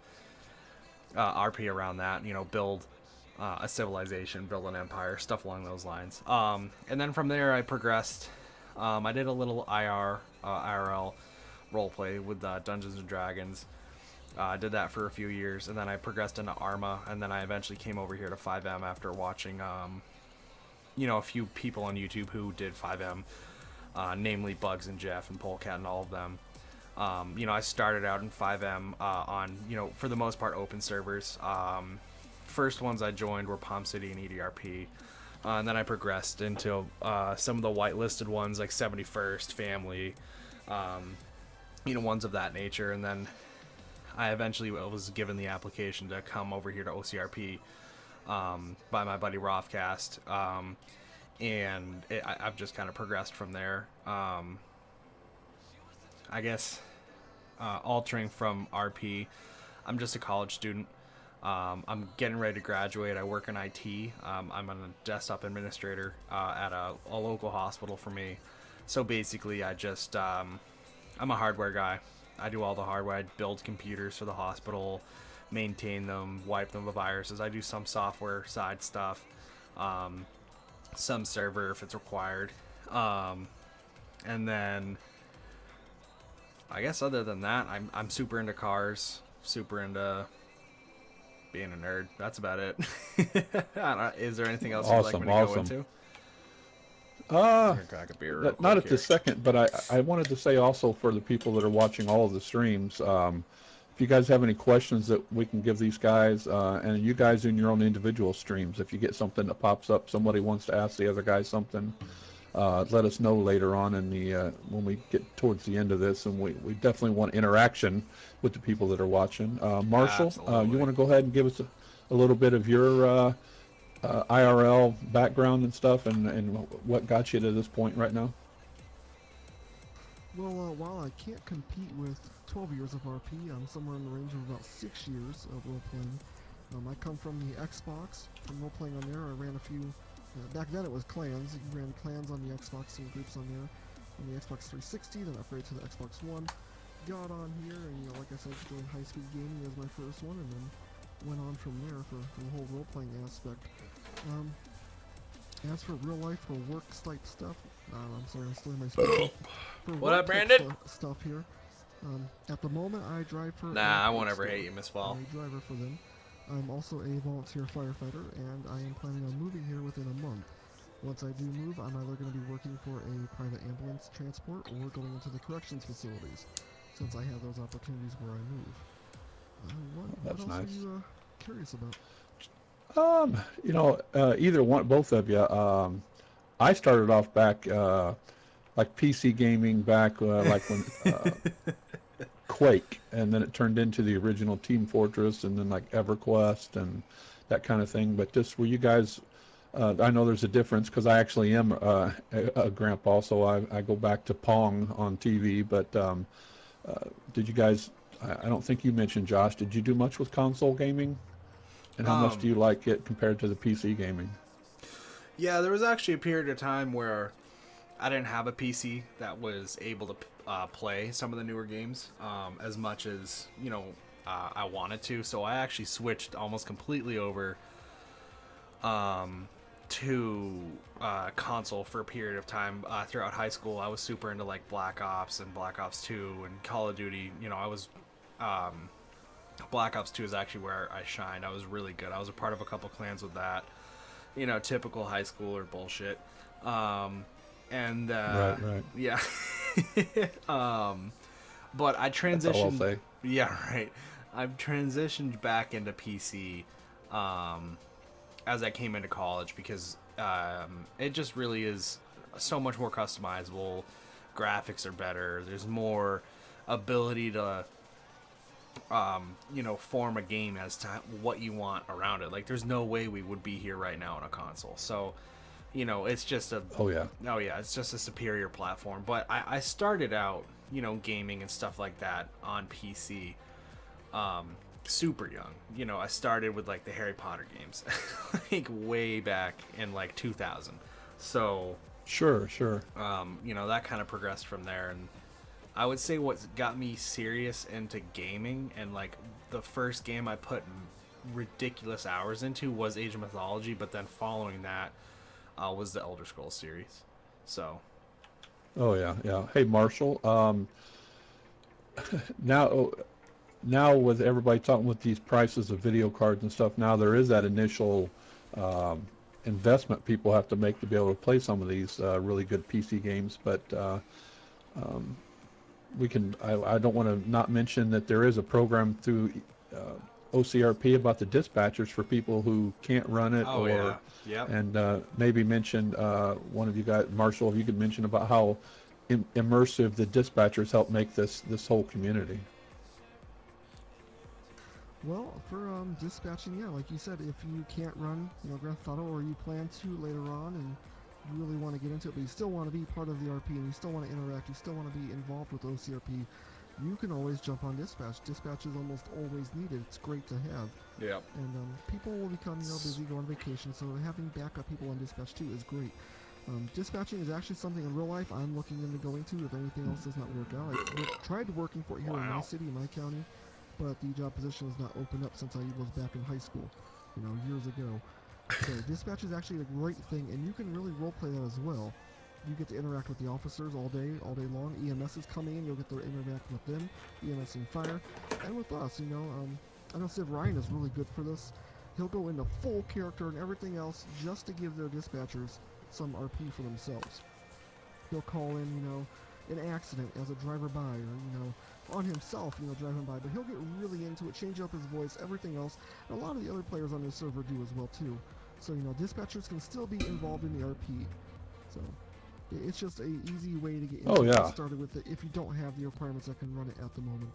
B: RP around that, build a civilization, build an empire, stuff along those lines. And then from there I progressed. I did a little IRL roleplay with Dungeons and Dragons. I did that for a few years, and then I progressed into Arma, and then I eventually came over here to 5M after watching, a few people on YouTube who did 5M, namely Bugs and Jeff and Polecat and all of them. I started out in 5M on, for the most part, open servers. First ones I joined were Palm City and EDRP. And then I progressed into some of the whitelisted ones like 71st, Family, ones of that nature. And then I eventually was given the application to come over here to OCRP by my buddy Rothcast. And I've just kind of progressed from there. I guess altering from RP, I'm just a college student. I'm getting ready to graduate. I work in IT. I'm a desktop administrator at a local hospital for me. So basically, I'm a hardware guy. I do all the hardware. I build computers for the hospital, maintain them, wipe them of viruses. I do some software side stuff, some server if it's required. And then I guess other than that, I'm super into cars, super into being a nerd. That's about it. Is there anything else you'd like me to go into? Crack a beer real
A: Not
B: quick
A: at this second, but I wanted to say also for the people that are watching all of the streams, if you guys have any questions that we can give these guys, and you guys in your own individual streams, if you get something that pops up, somebody wants to ask the other guy something, let us know later on in the when we get towards the end of this, and we definitely want interaction with the people that are watching. Marshall, you want to go ahead and give us a little bit of your IRL background and stuff, and what got you to this point right now?
H: Well, while I can't compete with 12 years of RP, I'm somewhere in the range of about 6 years of role-playing. I come from the Xbox, from role-playing on there. I ran a few, back then it was clans. You ran clans on the Xbox and groups on there. On the Xbox 360, then upgraded to the Xbox One. Got on here, and like I said, joined High Speed Gaming as my first one, and then went on from there for the whole role-playing aspect. As for real life or work type stuff, I'm sorry, I'm still in my speech.
B: What up, Brandon?
H: Stuff here. At the moment, I drive for.
B: Nah, I won't ever hate you, Miss Fall.
H: I'm a driver for them. I'm also a volunteer firefighter, and I am planning on moving here within a month. Once I do move, I'm either going to be working for a private ambulance transport or going into the corrections facilities, since I have those opportunities where I move. What else
A: nice.
H: are you curious about?
A: Either one, both of you. I started off back like PC gaming back like when Quake, and then it turned into the original Team Fortress, and then like EverQuest and that kind of thing. But just were you guys? I know there's a difference because I actually am a grandpa, so I go back to Pong on TV. But did you guys? I don't think you mentioned, Josh. Did you do much with console gaming? And how much do you like it compared to the PC gaming?
B: Yeah, there was actually a period of time where I didn't have a PC that was able to play some of the newer games as much as, I wanted to. So I actually switched almost completely over to console for a period of time throughout high school. I was super into like Black Ops and Black Ops 2 and Call of Duty. I was... Black Ops 2 is actually where I shined. I was really good. I was a part of a couple clans with that. Typical high schooler bullshit. Right. Yeah. But I transitioned.
A: That's all I'll say.
B: Yeah, right. I've transitioned back into PC as I came into college because it just really is so much more customizable. Graphics are better. There's more ability to form a game as to what you want around it. Like, there's no way we would be here right now on a console. So, it's just it's just a superior platform. But I started out, gaming and stuff like that on PC, super young. I started with like the Harry Potter games, like way back in like 2000. So
A: Sure.
B: That kind of progressed from there. And I would say what got me serious into gaming, and like the first game I put ridiculous hours into was Age of Mythology, but then following that was the Elder Scrolls series. So.
A: Oh yeah. Hey Marshall, now now with everybody talking with these prices of video cards and stuff, now there is that initial investment people have to make to be able to play some of these really good PC games. But we can. I don't want to not mention that there is a program through OCRP about the dispatchers for people who can't run it.
B: Oh,
A: or
B: yeah. Yep.
A: And maybe mention one of you guys, Marshall, if you could mention about how immersive the dispatchers help make this whole community.
H: Well, for dispatching, yeah, like you said, if you can't run, Grand Theft Auto, or you plan to later on, and you really want to get into it, but you still want to be part of the RP, and you still want to interact, you still want to be involved with OCRP, you can always jump on dispatch. Dispatch is almost always needed. It's great to have.
B: Yeah.
H: And people will become busy, go on vacation, so having backup people on dispatch too is great. Dispatching is actually something in real life I'm looking into going to if anything else does not work out. I tried working for it here in my city, my county, but the job position has not opened up since I was back in high school, years ago. So dispatch is actually a great thing, and you can really roleplay that as well. You get to interact with the officers all day long. EMS is coming in, you'll get to interact with them, EMS and fire, and with us, I know Civ Ryan is really good for this. He'll go into full character and everything else just to give their dispatchers some RP for themselves. He'll call in, an accident as a driver by, or, on himself, driving by, but he'll get really into it, change up his voice, everything else, and a lot of the other players on this server do as well, too. So, dispatchers can still be involved in the RP. So, it's just a easy way to get started with it if you don't have the requirements that can run it at the moment.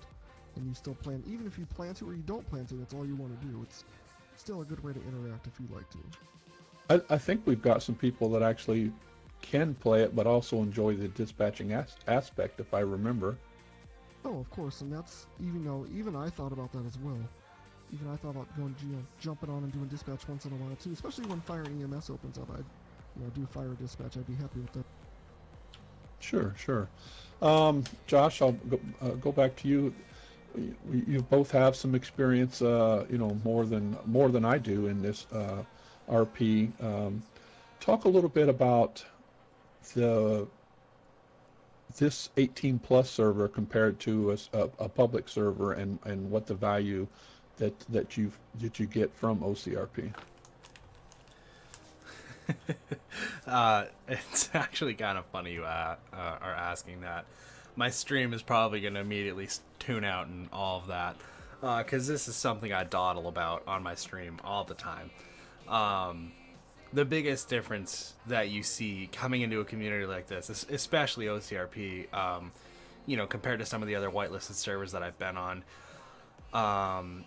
H: And you still plan, even if you plan to or you don't plan to, that's all you want to do. It's still a good way to interact if you'd like to.
A: I think we've got some people that actually can play it, but also enjoy the dispatching aspect, if I remember.
H: Oh, of course, and that's, even I thought about that as well. Even I thought about going, jumping on and doing dispatch once in a while too, especially when fire and EMS opens up. I'd, do fire dispatch. I'd be happy with that.
A: Sure. Josh, I'll go back to you. You both have some experience, more than I do in this RP. Talk a little bit about this 18 plus server compared to a public server, and what the value that you get from OCRP.
B: It's actually kind of funny you are asking that. My stream is probably going to immediately tune out and all of that, because this is something I dawdle about on my stream all the time. The biggest difference that you see coming into a community like this, especially OCRP, compared to some of the other whitelisted servers that I've been on,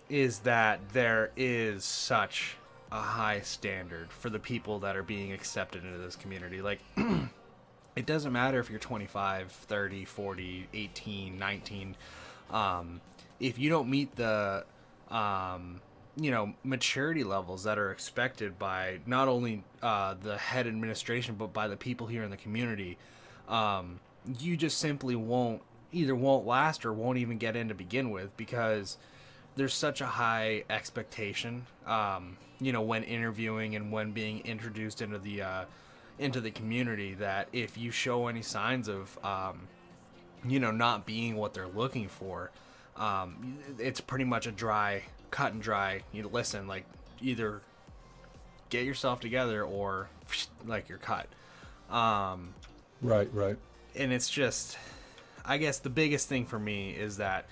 B: is that there is such a high standard for the people that are being accepted into this community. Like, it doesn't matter if you're 25, 30, 40, 18, 19. If you don't meet the, maturity levels that are expected by not only the head administration, but by the people here in the community, you just simply won't last or won't even get in to begin with, because there's such a high expectation, when interviewing and when being introduced into the community, that if you show any signs of, not being what they're looking for, it's pretty much a cut and dry. Listen, like, either get yourself together or like you're cut.
A: Right.
B: And it's just, I guess the biggest thing for me is that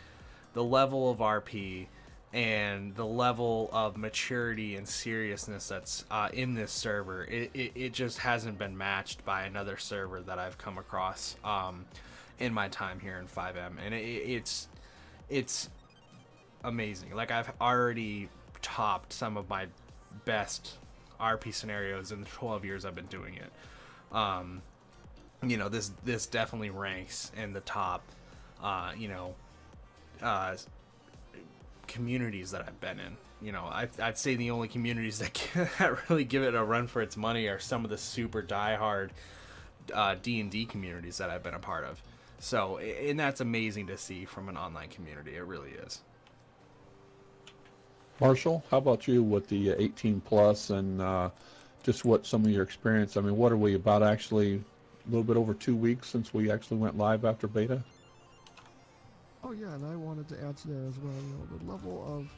B: the level of RP and the level of maturity and seriousness that's in this server, it just hasn't been matched by another server that I've come across in my time here in 5M, and it's amazing. Like, I've already topped some of my best RP scenarios in the 12 years I've been doing it. This definitely ranks in the top communities that I've been in. I'd say the only communities that really give it a run for its money are some of the super diehard D&D communities that I've been a part of. So, and that's amazing to see from an online community. It really is.
A: Marshall, how about you with the 18 plus and just what some of your experience? I mean, what are we about, actually a little bit over 2 weeks since we actually went live after beta?
H: Oh yeah, and I wanted to add to that as well. You know, the level of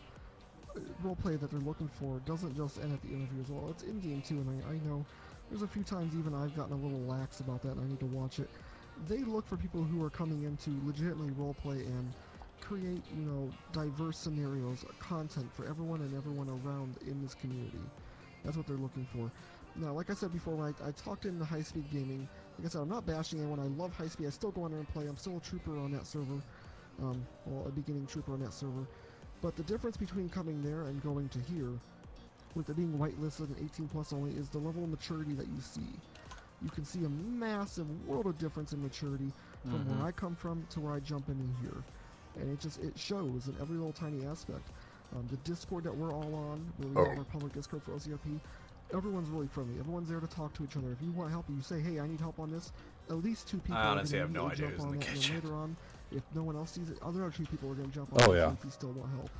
H: roleplay that they're looking for doesn't just end at the interview as well. It's in game too, and I know there's a few times even I've gotten a little lax about that, and I need to watch it. They look for people who are coming in to legitimately roleplay and create, you know, diverse scenarios, content for everyone and everyone around in this community. That's what they're looking for. Now, like I said before, when I talked into high-speed gaming, like I said, I'm not bashing anyone. I love high-speed. I still go on there and play. I'm still a trooper on that server. Well, a beginning trooper on that server. But the difference between coming there and going to here, with it being whitelisted and 18 plus only, is the level of maturity that you see. You can see a massive world of difference in maturity from where I come from to where I jump in here. And it shows in every little tiny aspect. The Discord that we're all on, where we have our public Discord for OCRP, everyone's really friendly. Everyone's there to talk to each other. If you want help, you say, hey, I need help on this. At least 2 people
B: I honestly
H: are
B: have no
H: going to
B: idea
H: jump
B: who's in
H: on
B: the
H: it, and
B: kitchen.
H: then later on, if no one else sees it, other 2 people are going to jump on
A: Oh,
H: it
A: yeah.
H: if you still want help.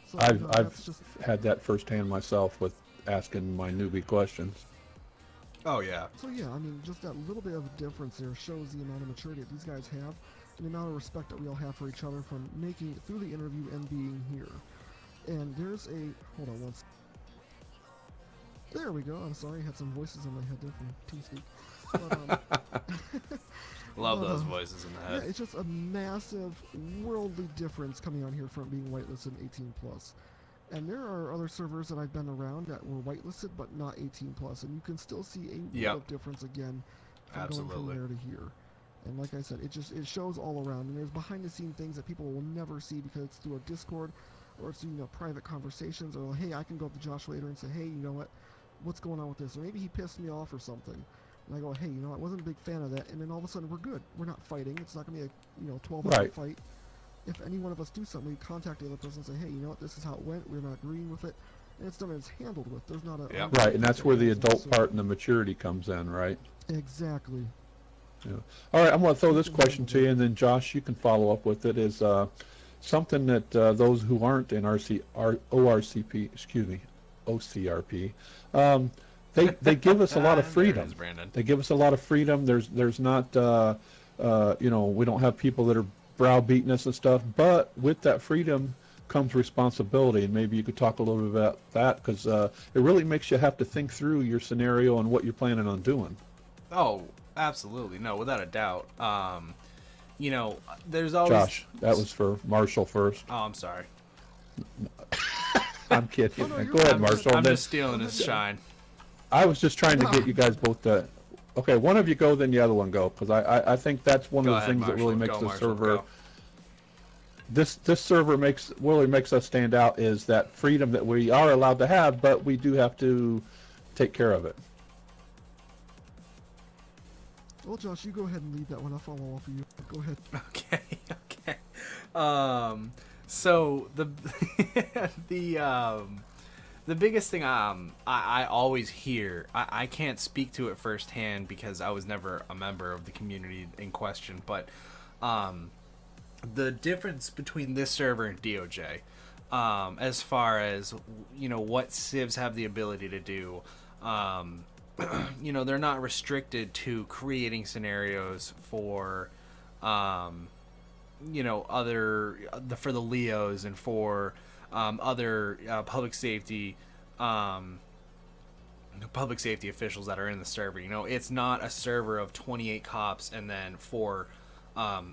H: So,
A: I've
H: just,
A: had that firsthand myself with asking my newbie questions.
B: Oh yeah.
H: So yeah, I mean, just that little bit of difference there shows the amount of maturity that these guys have, and the amount of respect that we all have for each other from making it through the interview and being here. And there's a, hold on once. There we go. I'm sorry, I had some voices in my head there from TeamSpeak. But,
B: Love those voices in the
H: yeah,
B: head.
H: it's just a massive worldly difference coming on here from being whitelisted 18 plus. And there are other servers that I've been around that were whitelisted but not 18 plus, and you can still see a world of difference again from going from there to here. And like I said, it shows all around, and there's behind the scene things that people will never see because it's through a Discord or it's through, you know, private conversations, or hey, I can go up to Josh later and say, hey, you know what's going on with this, or maybe he pissed me off or something. And I go, hey, you know, I wasn't a big fan of that, and then all of a sudden we're good. We're not fighting. It's not going to be a, you know, 12-hour fight. If any one of us do something, we contact the other person and say, hey, you know what, this is how it went. We're not agreeing with it, and it's done and it's handled with. There's not a
A: right, and that's where the adult part and the maturity comes in, right?
H: Exactly.
A: Yeah. All right, I'm going to throw this question to you, and then Josh, you can follow up with it. Is something that those who aren't in OCRP, they give us a lot of freedom. They give us a lot of freedom. There's not you know, we don't have people that are browbeating us and stuff, but with that freedom comes responsibility, and maybe you could talk a little bit about that, because it really makes you have to think through your scenario and what you're planning on doing.
B: Oh, absolutely. No, without a doubt. You know, there's always...
A: Josh, that was for Marshall first.
B: Oh, I'm sorry.
A: I'm kidding. Go ahead, Marshall.
B: I'm just stealing his shine.
A: I was just trying to get you guys both to... Okay, one of you go, then the other one go, because I think that's one of the things that really makes the server... This server really makes us stand out, is that freedom that we are allowed to have, but we do have to take care of it.
H: Well, Josh, you go ahead and lead that one. I'll follow off of you. Go ahead.
B: Okay. So the the biggest thing I always hear, I can't speak to it firsthand because I was never a member of the community in question, but the difference between this server and DOJ, as far as, you know, what civs have the ability to do, you know, they're not restricted to creating scenarios for, you know, for the Leos and for other public safety officials that are in the server. You know, it's not a server of 28 cops and then 4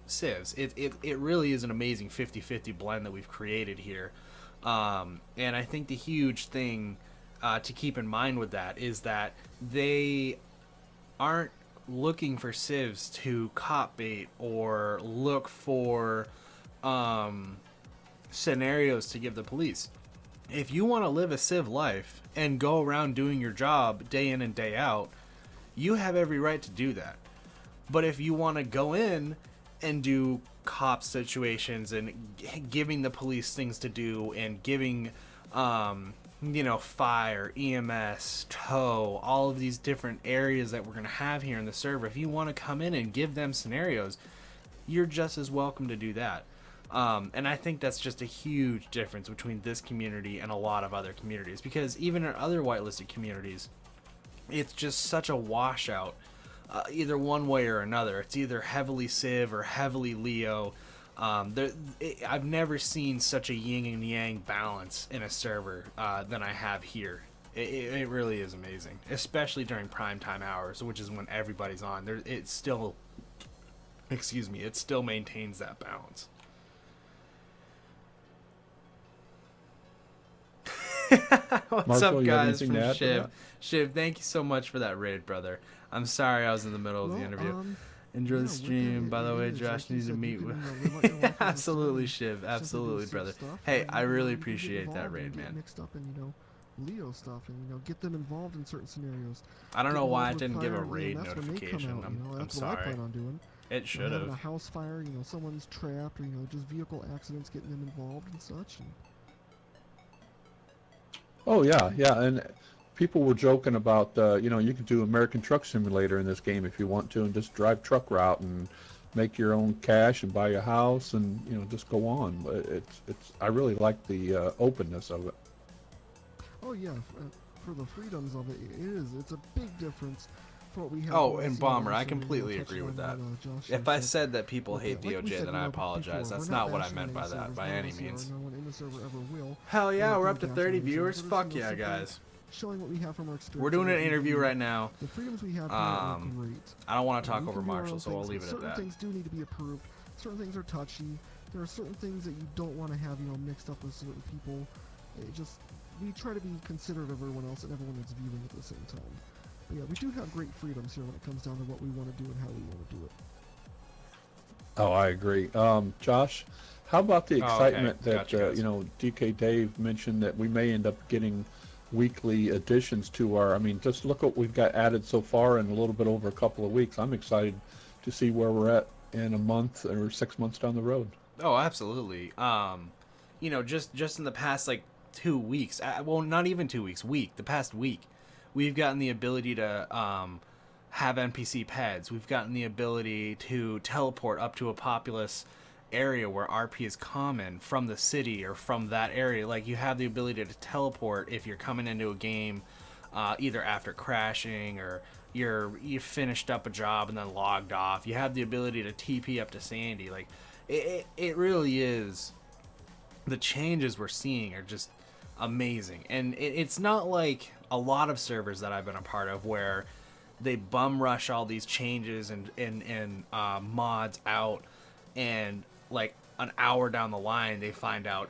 B: civs. It really is an amazing 50-50 blend that we've created here. And I think the huge thing to keep in mind with that is that they aren't looking for civs to cop bait or look for scenarios to give the police. If you want to live a civ life and go around doing your job day in and day out, you have every right to do that. But if you want to go in and do cop situations and giving the police things to do and giving you know, fire, EMS, tow, all of these different areas that we're going to have here in the server, if you want to come in and give them scenarios, you're just as welcome to do that. And I think that's just a huge difference between this community and a lot of other communities, because even in other whitelisted communities, it's just such a washout, either one way or another. It's either heavily Civ or heavily Leo. I've never seen such a yin and yang balance in a server than I have here. It really is amazing, especially during prime time hours, which is when everybody's on. It still maintains that balance. What's
A: Marshall,
B: up,
A: you have
B: guys?
A: anything
B: From
A: to add to
B: Shiv.
A: that?
B: Shiv, thank you so much for that raid, brother. I'm sorry I was in the middle of the interview. Enjoy
H: yeah,
B: the
H: with
B: stream.
H: it,
B: By the
H: it
B: way,
H: is,
B: Josh
H: like you
B: needs to
H: said,
B: meet
H: you
B: with.
H: can, live out your life as a
B: Absolutely,
H: student,
B: Shiv.
H: simply do
B: Absolutely,
H: sick
B: brother.
H: stuff,
B: Hey,
H: and,
B: I really
H: you can get
B: appreciate that
H: involved
B: raid,
H: and get
B: man.
H: mixed up in, Leo stuff, and get them involved in certain scenarios.
B: I don't
H: Get
B: know why
H: involved
B: it
H: with
B: didn't give a
H: fire and
B: raid
H: EMS when they come
B: notification.
H: out,
B: I'm
H: that's what I
B: sorry.
H: plan on doing.
B: It should
H: Having a
B: have.
H: house fire, someone's trapped, or just vehicle accidents, getting them involved and such. And
A: Oh yeah, yeah, and people were joking about you could do American Truck Simulator in this game if you want to, and just drive truck route and make your own cash and buy a house and just go on. But it's I really like the openness of it.
H: oh yeah, for the freedoms of it, it's a big difference for what we have.
B: Oh,
H: on
B: and
H: the
B: Bomber, I
H: server,
B: completely
H: touched
B: agree with
H: on
B: that.
H: what, Josh
B: If
H: had
B: I
H: said.
B: said that people
H: But,
B: hate
H: like we
B: DOJ,
H: said,
B: then I apologize.
H: before,
B: That's
H: we're
B: not what I
H: bashing
B: meant by
H: any
B: that
H: servers,
B: by
H: none of
B: any
H: us here
B: means.
H: are, no one in the server ever will.
B: Hell yeah, we're up to
H: Bash
B: 30
H: any
B: viewers.
H: servers,
B: Fuck yeah,
H: simply
B: guys.
H: Showing what we have from our experience.
B: We're doing
H: and
B: an
H: what we
B: interview
H: do.
B: right now.
H: The freedoms we have here are great.
B: I don't want to talk
H: We
B: over
H: can do our
B: Marshall,
H: own
B: so I'll
H: things,
B: leave
H: but
B: it at
H: certain
B: that.
H: things do need to be approved. Certain things are touchy. There are certain things that you don't want to have, mixed up with certain people. We try to be considerate of everyone else and everyone that's viewing at the same time. But yeah, we do have great freedoms here when it comes down to what we want to do and how we want to do it.
A: Oh, I agree. Josh, how about the excitement that
B: Gotcha, guys.
A: DK Dave mentioned that we may end up getting weekly additions to our. I mean, just look what we've got added so far in a little bit over a couple of weeks. I'm excited to see where we're at in a month or 6 months down the road.
B: Oh, absolutely. Just in the past 2 weeks, well, not even 2 weeks, the past week, we've gotten the ability to have NPC pets. We've gotten the ability to teleport up to a populous area where RP is common from the city or from that area. Like, you have the ability to teleport if you're coming into a game either after crashing or you finished up a job and then logged off. You have the ability to TP up to Sandy. Like, it really is. The changes we're seeing are just amazing, and it's not like a lot of servers that I've been a part of where they bum rush all these changes and mods out, and like an hour down the line they find out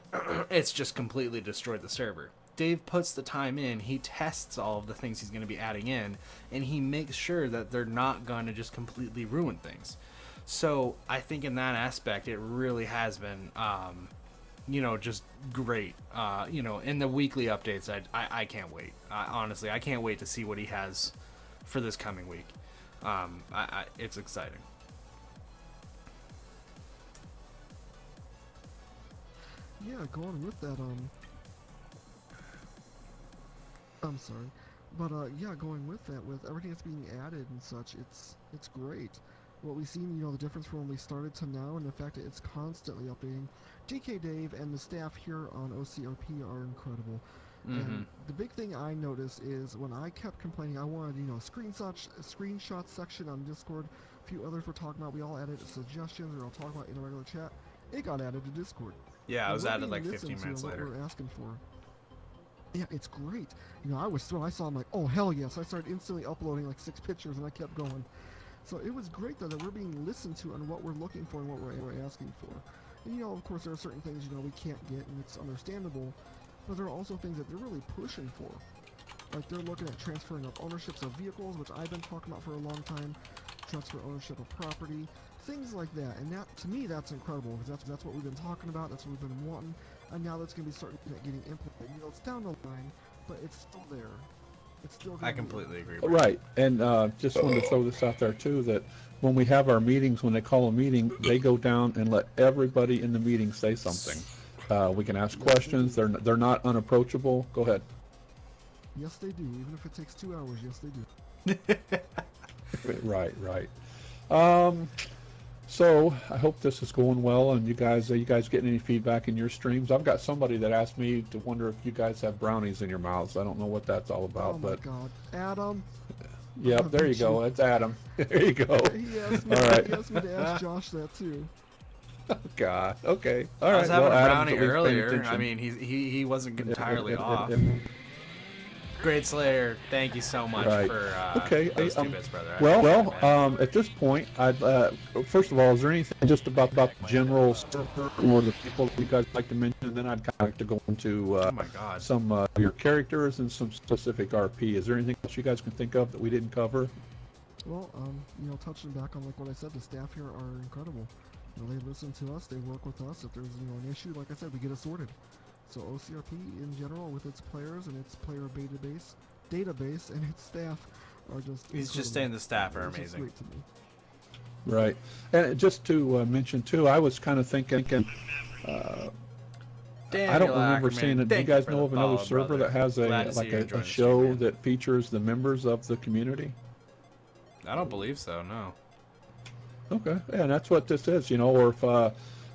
B: it's just completely destroyed the server. Dave puts the time in, he tests all of the things he's going to be adding in, and he makes sure that they're not going to just completely ruin things. So I think in that aspect it really has been just great. In the weekly updates, I can't wait. Honestly, I can't wait to see what he has for this coming week. It's exciting.
H: Yeah, going with that, I'm sorry. But, yeah, going with that, with everything that's being added and such, it's great. What we've seen, the difference from when we started to now, and the fact that it's constantly updating. DK Dave and the staff here on OCRP are incredible.
B: Mm-hmm.
H: And the big thing I noticed is when I kept complaining, I wanted, a screenshot section on Discord. A few others were talking about, we all added suggestions, or I'll talk about in a regular chat. It got added to Discord.
B: Yeah, I was
H: we're
B: added
H: being
B: 15
H: listened to
B: minutes
H: and
B: later.
H: what we're asking for. Yeah, it's great. I was thrilled. I saw, I'm like, oh, hell yes. I started instantly uploading 6 pictures, and I kept going. So it was great, though, that we're being listened to on what we're looking for and what we're asking for. And, of course, there are certain things, we can't get, and it's understandable. But there are also things that they're really pushing for. Like, they're looking at transferring of ownerships of vehicles, which I've been talking about for a long time. Transfer ownership of property. Things like that. And that, to me, that's incredible, because that's what we've been talking about. That's what we've been wanting. And now that's going to be starting getting implemented. It's down the line, but it's still there. It's still
B: I completely agree.
A: Right, and just wanted to throw this out there too, that when we have our meetings, when they call a meeting, they go down and let everybody in the meeting say something. We can ask questions. They're not unapproachable. Go ahead.
H: Yes, they do. Even if it takes 2 hours, yes, they do.
A: Right. So I hope this is going well, and you guys getting any feedback in your streams? I've got somebody that asked me to wonder if you guys have brownies in your mouths. I don't know what that's all about,
H: oh my
A: but
H: God, Adam.
A: Yep, there you go. It's Adam. There you go.
H: He asked me,
A: All right.
H: he asked me to ask Josh that too.
A: God. Okay. All
B: I
A: right.
B: was having
A: well,
B: a
A: Adam's
B: brownie
A: at least paying
B: earlier. I
A: attention.
B: mean, he wasn't entirely
A: If-
B: off. Great Slayer, thank you so much
A: Right.
B: for
A: Okay.
B: those 2 bits, brother. I
A: Well,
B: appreciate it, man.
A: at this point, I'd first of all, is there anything just about the general server or the people that you guys like to mention? And then I'd kind of like to go into
B: Oh my God.
A: some of your characters and some specific RP. Is there anything else you guys can think of that we didn't cover?
H: Well, you know, touching back on like what I said, the staff here are incredible. You know, they listen to us, they work with us. If there's an issue, like I said, we get it sorted. So OCRP in general, with its players and its player database and its staff, are just.
B: He's just
H: incredible.
B: saying the staff are
H: It's just
B: amazing.
H: great to me.
A: Right. And just to mention too, I was kind of thinking. I don't remember seeing it. Do you guys know of another server that has a show that features the members of the community?
B: I don't believe so. No.
A: Okay, yeah, and that's what this is, or if,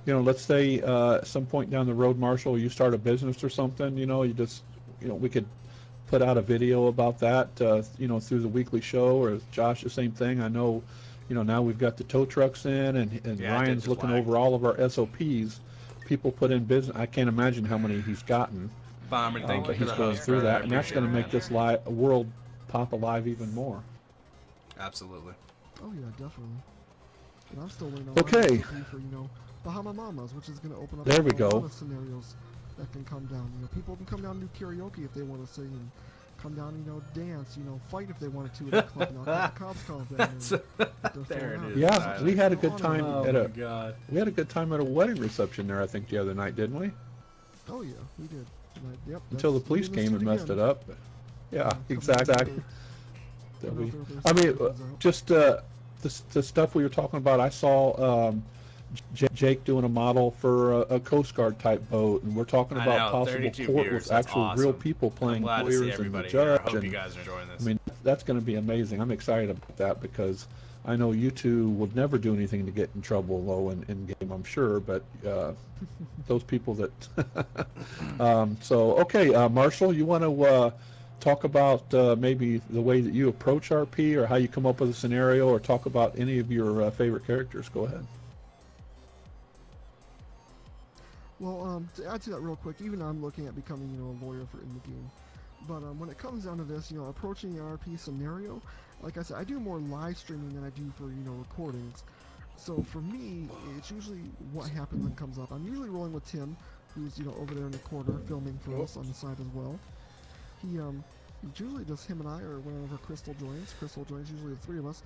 A: let's say at some point down the road, Marshall, you start a business or something, we could put out a video about that, through the weekly show, or Josh, the same thing. I know, now we've got the tow trucks in, and
B: Yeah,
A: Ryan's looking over all of our SOPs. People put in business. I can't imagine how many he's gotten.
B: Bomber, thank you
A: But
B: for
A: he's
B: the
A: going
B: host,
A: through
B: brother. I
A: that, and that's
B: appreciate
A: going to
B: it,
A: make
B: man.
A: this world pop alive even more.
B: Absolutely.
H: Oh yeah, definitely. And I'm still waiting on
A: Okay.
H: for Bahama Mamas, which is going to open up
A: There we
H: a
A: go.
H: lot of scenarios that can come down. People can come down and do karaoke if they want to sing, and come down, dance, fight if they wanted to at the club. Knock out the cops call them.
B: There it is.
A: Yeah, we had a good
H: Tyler.
A: time
B: Oh
A: at
B: my
A: a
B: God.
A: a wedding reception there, I think, the other night, didn't we?
H: Oh yeah, we did. Yep.
A: Until the
H: that's-
A: police
H: we
A: came
H: missed
A: and messed
H: again.
A: it up. Yeah,
H: Come
A: exactly.
H: back.
A: That
H: Don't know
A: we-
H: if there's
A: I mean,
H: something that comes out.
A: just the stuff we were talking about. I saw Jake doing a model for a Coast Guard type boat, and we're talking
B: I
A: about
B: know,
A: possible
B: 32
A: court
B: viewers,
A: with
B: that's
A: actual real
B: awesome.
A: people
B: I'm
A: playing
B: glad to see
A: lawyers and the
B: everybody here. I
A: judge.
B: hope
A: And
B: you guys are enjoying this.
A: I mean, that's going to be amazing. I'm excited about that because I know you two would never do anything to get in trouble, though, in game, I'm sure. But those people that. Okay, Marshall, you want to talk about maybe the way that you approach RP, or how you come up with a scenario, or talk about any of your favorite characters? Go ahead.
H: Well, to add to that real quick, even I'm looking at becoming, a lawyer in the game. But when it comes down to this, approaching the RP scenario, like I said, I do more live streaming than I do for, recordings. So for me, it's usually what happens and comes up. I'm usually rolling with Tim, who's, over there in the corner filming for us on the side as well. It's usually just him and I, or whenever Crystal joins. Crystal joins usually the three of us.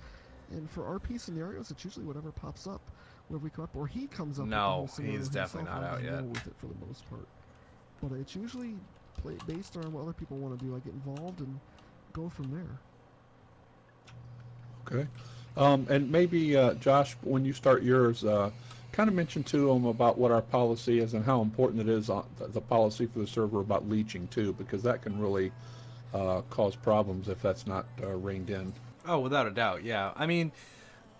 H: And for RP scenarios, it's usually whatever pops up. Where we come up, or he comes up with the
B: No,
H: whole scenario
B: he's definitely
H: himself,
B: not
H: I
B: out
H: just
B: yet.
H: roll with it for the most part. But it's usually based on what other people want to do. I get involved and go from there.
A: Okay. And maybe, Josh, when you start yours, kind of mention to them about what our policy is and how important it is on the policy for the server about leeching, too, because that can really cause problems if that's not reined in.
B: Oh, without a doubt, yeah. I mean,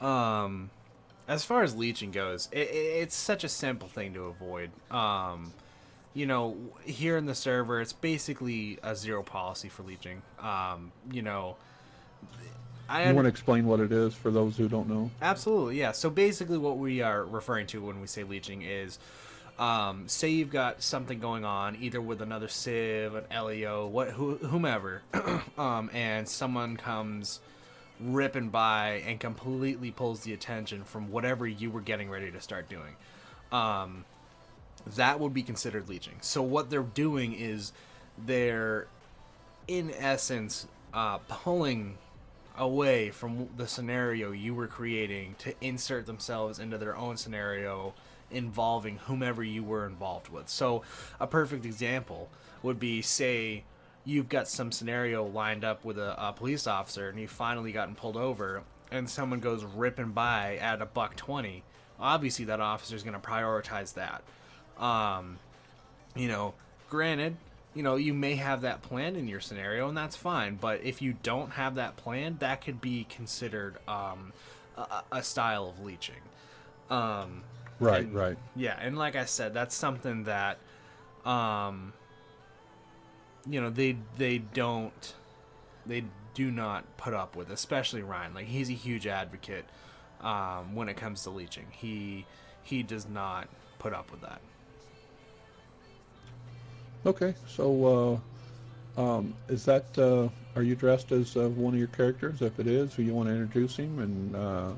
B: as far as leeching goes, it's such a simple thing to avoid. Here in the server, it's basically a zero policy for leeching.
A: You want to explain what it is for those who don't know?
B: Absolutely, yeah. So basically what we are referring to when we say leeching is, say you've got something going on, either with another civ, an LEO, whomever, and someone comes ripping by and completely pulls the attention from whatever you were getting ready to start doing. That would be considered leeching. So what they're doing is they're, in essence, pulling away from the scenario you were creating to insert themselves into their own scenario involving whomever you were involved with. So a perfect example would be, say you've got some scenario lined up with a police officer and you've finally gotten pulled over and someone goes ripping by at $120. Obviously that officer is going to prioritize that. Granted, you may have that planned in your scenario, and that's fine. But if you don't have that planned, that could be considered a style of leeching.
A: Right.
B: Yeah, and like I said, that's something that they do not put up with, especially Ryan. Like, he's a huge advocate when it comes to leeching. He he does not put up with that.
A: Okay, so is that are you dressed as one of your characters? If it is, do you want to introduce him and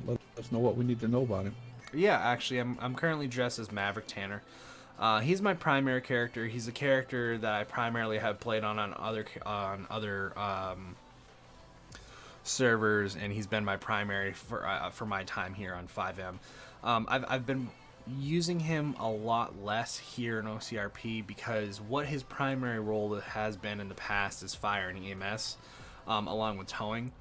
A: let us know what we need to know about him?
B: Yeah, actually, I'm currently dressed as Maverick Tanner. He's my primary character. He's a character that I primarily have played on other servers, and he's been my primary for my time here on 5M. I've been using him a lot less here in OCRP because what his primary role has been in the past is fire and EMS, along with towing.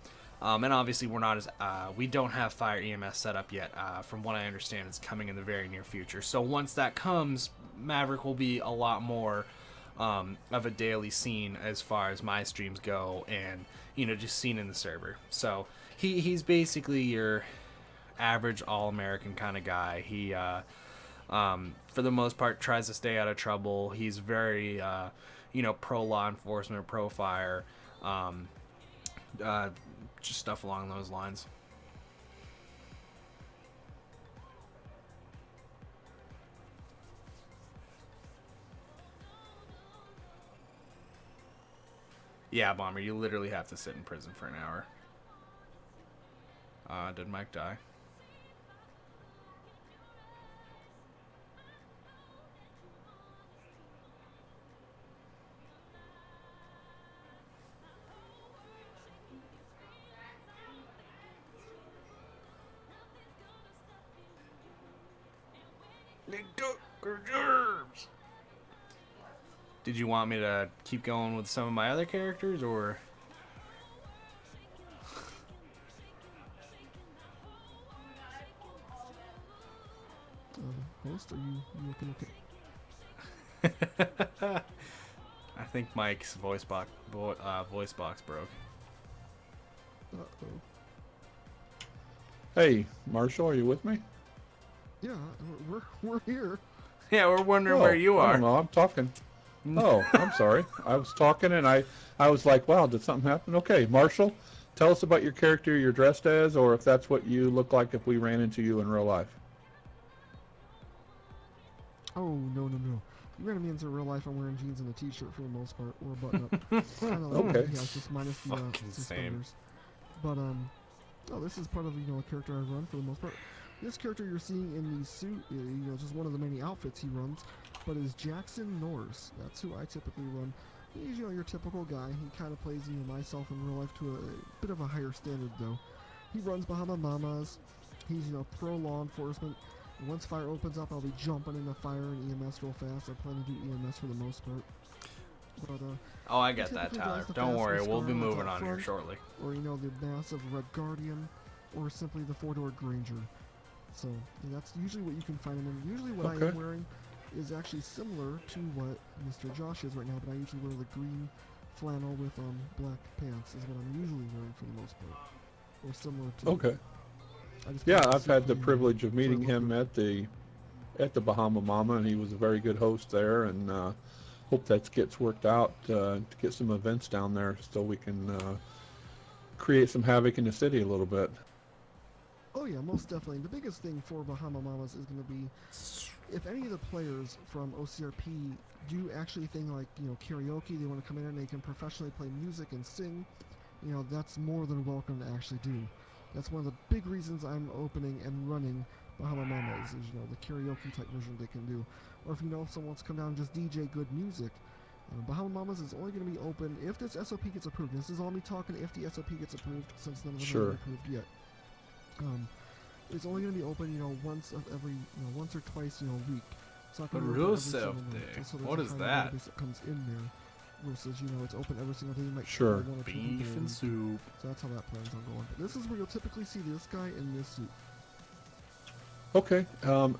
B: And obviously we don't have fire EMS set up yet. From what I understand, it's coming in the very near future. So once that comes, Maverick will be a lot more of a daily scene as far as my streams go, and just seen in the server. So he's basically your average all-American kind of guy. He for the most part tries to stay out of trouble. He's very pro law enforcement, pro fire, just stuff along those lines. Yeah, Bomber, you literally have to sit in prison for an hour. Did Mike die? Did you want me to keep going with some of my other characters, or?
H: Host, are you okay?
B: I think Mike's voice box broke.
H: Uh-oh.
A: Hey, Marshall, are you with me?
H: Yeah, we're here.
B: Yeah, we're wondering where you
A: I
B: are.
A: don't know. I'm talking. Oh, I'm sorry. I was talking and I was like, wow, did something happen? Okay, Marshall, tell us about your character you're dressed as, or if that's what you look like if we ran into you in real life.
H: Oh, no. You ran me into real life, I'm wearing jeans and a t-shirt for the most part, or a button-up. Kind of like,
A: Okay.
H: Yeah, just minus the
B: Fucking same.
H: suspenders. But, this is part of, a character I run for the most part. This character you're seeing in the suit, just one of the many outfits he runs, but is Jackson Norris. That's who I typically run. He's, your typical guy. He kind of plays, myself in real life to a bit of a higher standard, though. He runs Bahama Mamas. He's, pro law enforcement. And once fire opens up, I'll be jumping into fire and EMS real fast. I plan to do EMS for the most part. But,
B: Oh, I get that, Tyler. Don't worry, we'll be moving on here
H: front,
B: shortly.
H: Or, the massive Red Guardian, or simply the 4-door Granger. So, that's usually what you can find him in. Usually what I am wearing is actually similar to what Mr. Josh is right now, but I usually wear the green flannel with black pants is what I'm usually wearing for the most part. Or similar to...
A: Okay. Yeah, I've had the privilege of meeting him at the Bahama Mama, and he was a very good host there, and hope that gets worked out to get some events down there so we can create some havoc in the city a little bit.
H: Oh yeah, most definitely. The biggest thing for Bahama Mamas is going to be if any of the players from OCRP do actually think like, karaoke, they want to come in and they can professionally play music and sing, that's more than welcome to actually do. That's one of the big reasons I'm opening and running Bahama Mamas is, the karaoke type version they can do. Or if someone wants to come down and just DJ good music, Bahama Mamas is only going to be open if this SOP gets approved. This is all me talking if the SOP gets approved, since none of them are approved yet. It's only going to be open, once or twice, a week. It's not going to be open every single night. So
B: what is that?
H: That comes in there, versus it's open every single day. You might
A: sure.
H: one or two people
B: Beef and soup.
H: So that's how that plans on going. But this is where you'll typically see this guy in this suit.
A: Okay.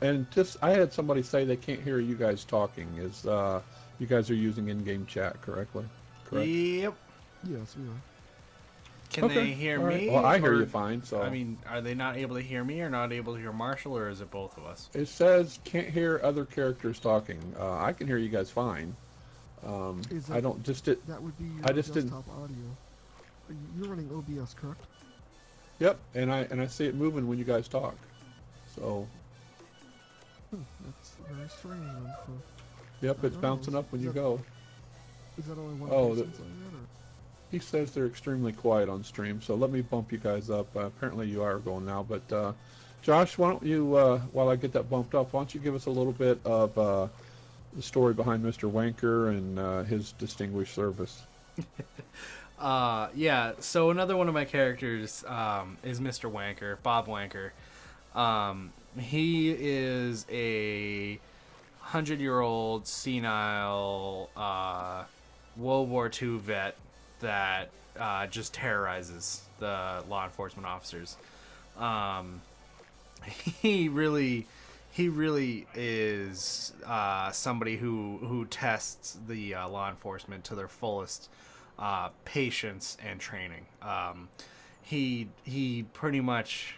A: And just I had somebody say they can't hear you guys talking. Is you guys are using in-game chat correctly? Correct.
B: Yep.
H: Yes, we are.
B: Can they hear me?
A: Well, I hear you fine. So
B: I mean, are they not able to hear me, or not able to hear Marshall, or is it both of us?
A: it says can't hear other characters talking. I can hear you guys fine. I don't just it.
H: That would be your
A: I just
H: desktop audio. You're running OBS, correct?
A: Yep, and I see it moving when you guys talk. So
H: That's very strange then.
A: Yep,
H: I
A: it's
H: don't know,
A: bouncing up when
H: is
A: you
H: that-
A: go.
H: Is that only one
A: Oh,
H: person saying that, or?
A: He says they're extremely quiet on stream, so let me bump you guys up. Apparently you are going now, but Josh, why don't you, while I get that bumped up, why don't you give us a little bit of the story behind Mr. Wanker and his distinguished service?
B: Yeah, so another one of my characters is Mr. Wanker, Bob Wanker. He is a 100-year-old senile World War II vet that just terrorizes the law enforcement officers. He really is somebody who tests the law enforcement to their fullest patience and training. He pretty much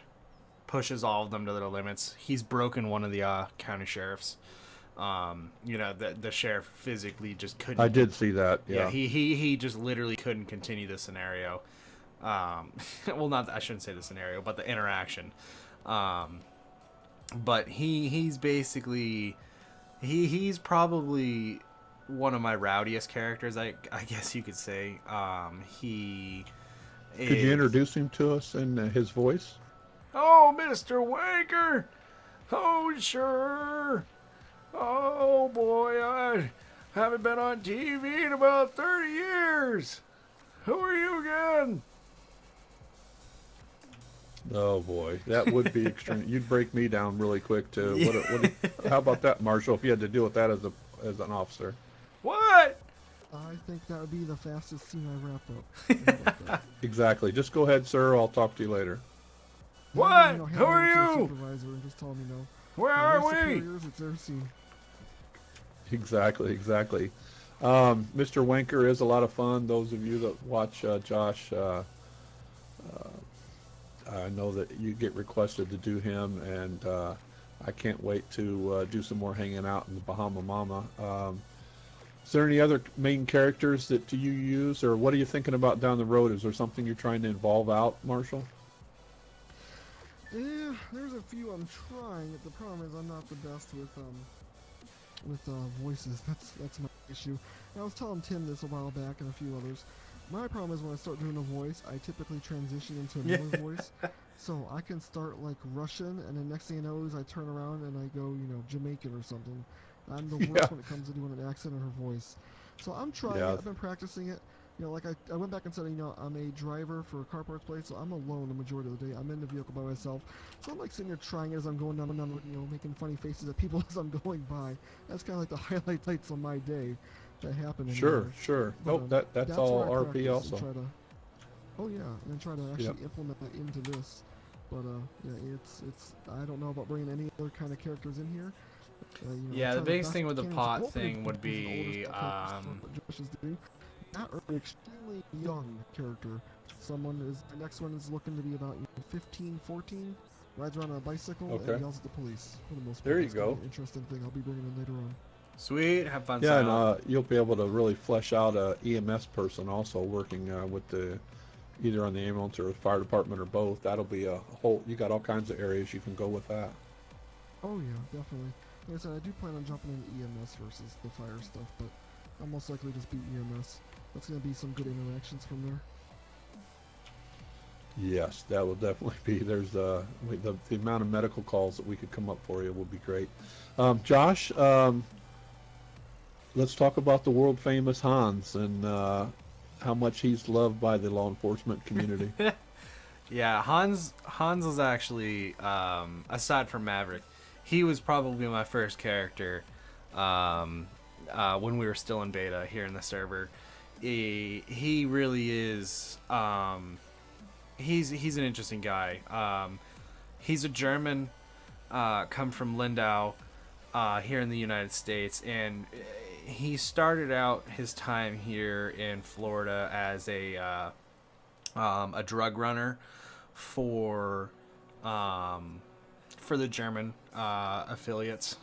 B: pushes all of them to their limits. He's broken one of the county sheriffs. The sheriff physically just couldn't.
A: I did see that. Yeah.
B: He just literally couldn't continue the scenario. Well, not I shouldn't say the scenario, but the interaction. But he's basically he's probably one of my rowdiest characters. I guess you could say.
A: Could you introduce him to us in his voice?
B: Oh, Mr. Wanker. Oh, sure. Oh, boy, I haven't been on TV in about 30 years. Who are you again?
A: Oh boy, that would be extreme. You'd break me down really quick too. How about that, Marshall? If you had to deal with that as an officer.
B: What?
H: I think that would be the fastest scene I wrap up. How about that?
A: Exactly. Just go ahead, sir. I'll talk to you later.
B: What?
H: Hand
B: Who are
H: over to the
B: you?
H: supervisor and just tell me no.
B: Where
H: My
B: are we?
H: superiors, it's their scene.
A: Exactly. Mr. Wanker is a lot of fun. Those of you that watch Josh, I know that you get requested to do him, and I can't wait to do some more hanging out in the Bahama Mama. Is there any other main characters that you use, or what are you thinking about down the road? Is there something you're trying to involve out, Marshall?
H: Yeah, there's a few I'm trying. The problem is I'm not the best with voices. That's my issue. And I was telling Tim this a while back and a few others. My problem is when I start doing a voice, I typically transition into another voice. So I can start like Russian, and then next thing you know is I turn around and I go, Jamaican or something. I'm the worst when it comes to doing an accent or her voice. So I'm trying it. I've been practicing it. Like I went back and said, I'm a driver for a car parts place, so I'm alone the majority of the day. I'm in the vehicle by myself. So I'm like sitting here trying it as I'm going down, making funny faces at people as I'm going by. That's kind of like the highlights of my day that happen.
A: Sure.
H: But,
A: That's all
H: where I
A: RP
H: practice
A: also.
H: and try to actually implement that into this. But it's I don't know about bringing any other kind of characters in here.
B: Yeah, the biggest thing with the pot thing would be
H: not an extremely young character. The next one is looking to be about 15, 14, rides around on a bicycle and yells at the police. For the most part,
A: There you
H: that's
A: go.
H: kind of an interesting thing I'll be bringing in later on.
B: Sweet, have fun.
A: Yeah, and you'll be able to really flesh out a EMS person also working with either on the ambulance or the fire department or both. That'll be a whole. You got all kinds of areas you can go with that.
H: Oh yeah, definitely. Like I said, I do plan on jumping into EMS versus the fire stuff, but I'll most likely just be EMS. That's going to be some good interactions from there.
A: Yes, that will definitely be. There's the amount of medical calls that we could come up for you will be great. Josh, let's talk about the world famous Hans and how much he's loved by the law enforcement community.
B: Yeah, Hans was actually aside from Maverick, he was probably my first character when we were still in beta here in the server. He really is. He's an interesting guy. He's a German, come from Lindau, here in the United States, and he started out his time here in Florida as a drug runner for the German affiliates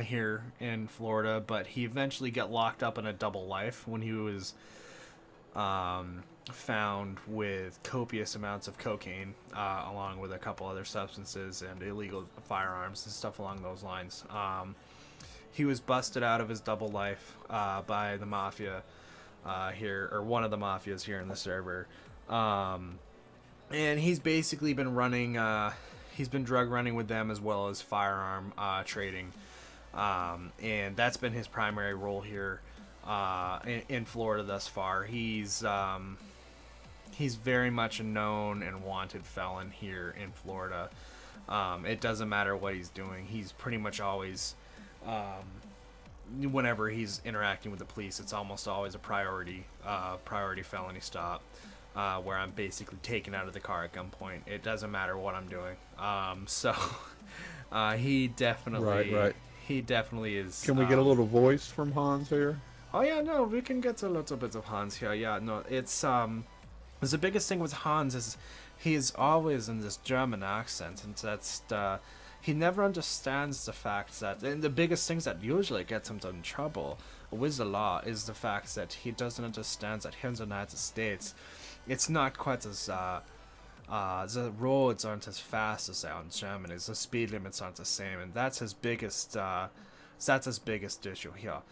B: here in Florida, but he eventually got locked up in a double life when he was found with copious amounts of cocaine, along with a couple other substances and illegal firearms and stuff along those lines. He was busted out of his double life by the mafia here, or one of the mafias here in the server. And he's basically been running, he's been drug running with them as well as firearm trading. And that's been his primary role here in Florida thus far. He's very much a known and wanted felon here in Florida. It doesn't matter what he's doing. He's pretty much always, whenever he's interacting with the police, it's almost always a priority felony stop, where I'm basically taken out of the car at gunpoint. It doesn't matter what I'm doing. So he definitely,
A: Right.
B: he definitely is.
A: Can we get a little voice from Hans here?
B: Oh yeah, no, we can get a little bit of Hans here. Yeah, no, it's the biggest thing with Hans is he's always in this German accent, and that's he never understands the fact that, and the biggest things that usually gets him in trouble with the law is the fact that he doesn't understand that here in the United States, it's not quite as the roads aren't as fast as they are in Germany. The speed limits aren't the same, and that's his biggest issue here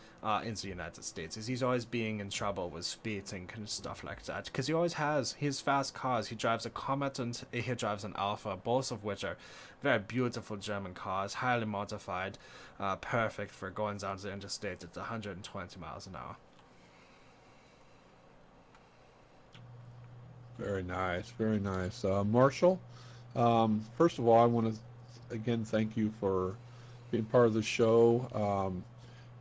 B: in the United States. Is he's always being in trouble with speeding and stuff like that, because he always has his fast cars. He drives a Comet and he drives an Alpha, both of which are very beautiful German cars, highly modified, perfect for going down the interstate at 120 miles an hour.
A: Very nice, very nice. Marshall, first of all, I want to again thank you for being part of the show.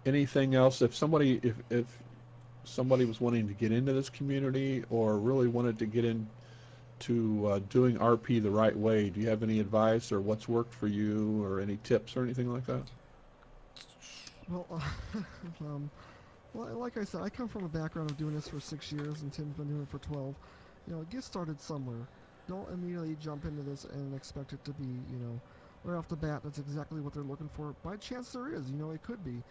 A: Anything else? If somebody was wanting to get into this community or really wanted to get into doing RP the right way, do you have any advice or what's worked for you or any tips or anything like that?
H: Well, well, like I said, I come from a background of doing this for 6 years, and Tim's been doing it for 12. You know, get started somewhere. Don't immediately jump into this and expect it to be, you know, right off the bat, that's exactly what they're looking for. By chance there is, you know, it could be.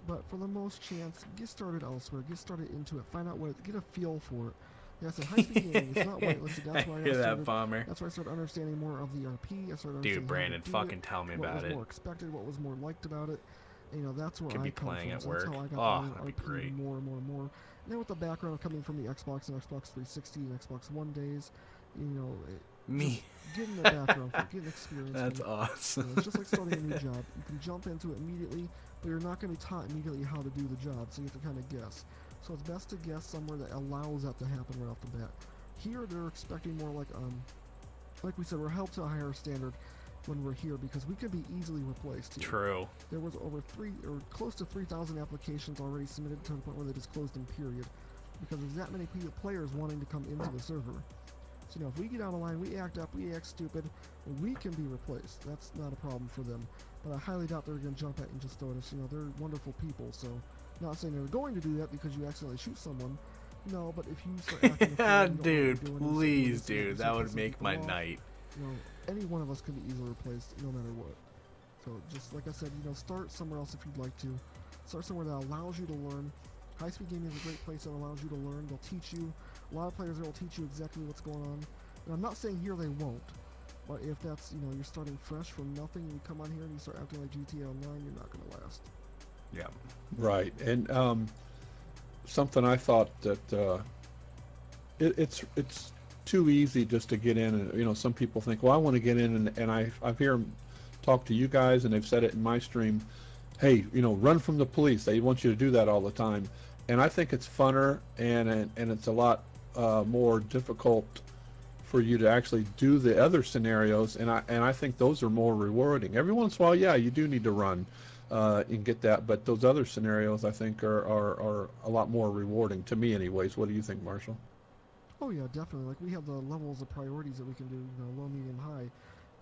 H: But for the most chance, get started elsewhere. Get started into it. Find out get a feel for it. Yeah, I said high-speed gaming. It's not whitelisted. That's why That's why I started understanding more of the RP. I started understanding
B: Dude, Brandon, fucking
H: it,
B: tell me
H: what
B: about
H: was
B: it.
H: more expected, what was more liked about it. And, you know, that's where
B: Could
H: I
B: be
H: come
B: playing
H: from.
B: at
H: So
B: work.
H: that's how I got
B: Oh,
H: to
B: that'd
H: learn
B: be
H: RP
B: great.
H: more and more and more. And then with the background coming from the Xbox and Xbox 360 and Xbox One days, you know, getting the background, getting experience.
B: That's awesome.
H: You know, it's just like starting a new job. You can jump into it immediately, but you're not going to be taught immediately how to do the job, so you have to kind of guess. So it's best to guess somewhere that allows that to happen right off the bat. Here, they're expecting more like we said, we're held to a higher standard when we're here because we can be easily replaced here.
B: True.
H: There was over close to 3,000 applications already submitted to the point where they just closed in period because there's that many players wanting to come into the server. So, you know, if we get out of line, we act up, we act stupid, we can be replaced. That's not a problem for them. But I highly doubt they're going to jump at and just throw us. You know, they're wonderful people, so not saying they're going to do that because you accidentally shoot someone. No, but if you start acting a fool,
B: dude, please, dude, that would make my night.
H: You know, any one of us can be easily replaced, no matter what. So, just like I said, you know, start somewhere else if you'd like to. Start somewhere that allows you to learn. High-speed gaming is a great place that allows you to learn. They'll teach you. A lot of players there will teach you exactly what's going on. And I'm not saying here they won't. But if that's, you know, you're starting fresh from nothing and you come on here and you start acting like GTA Online, you're not going to last.
B: Yeah.
A: Right. And something I thought that it's too easy just to get in. And, you know, some people think, well, I want to get in. And I've heard them talk to you guys, and they've said it in my stream. Hey, you know, run from the police. They want you to do that all the time. And I think it's funner and it's a lot more difficult for you to actually do the other scenarios, and I think those are more rewarding. Every once in a while, yeah, you do need to run and get that, but those other scenarios I think are a lot more rewarding to me anyways. What do you think, Marshall?
H: Oh yeah, definitely. Like, we have the levels of priorities that we can do, you know, low, medium, high,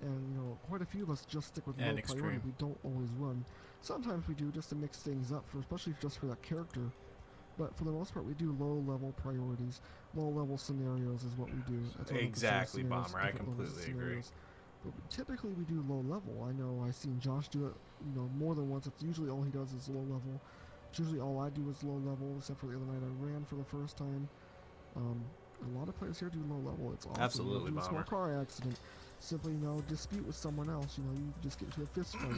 H: and, you know, quite a few of us just stick with low priority. We don't always run. Sometimes we do, just to mix things up, especially just for that character. But for the most part, we do low-level priorities. Low-level scenarios is what we do. That's
B: exactly, Bomber. I completely agree.
H: But typically, we do low-level. I know I've seen Josh do it, you know, more than once. It's usually all he does is low-level. It's usually all I do is low-level, except for the other night I ran for the first time. A lot of players here do low level. It's awesome.
B: Absolutely,
H: you know, do a small
B: Bomber.
H: car accident, simply dispute with someone else. You just get into a fist fight.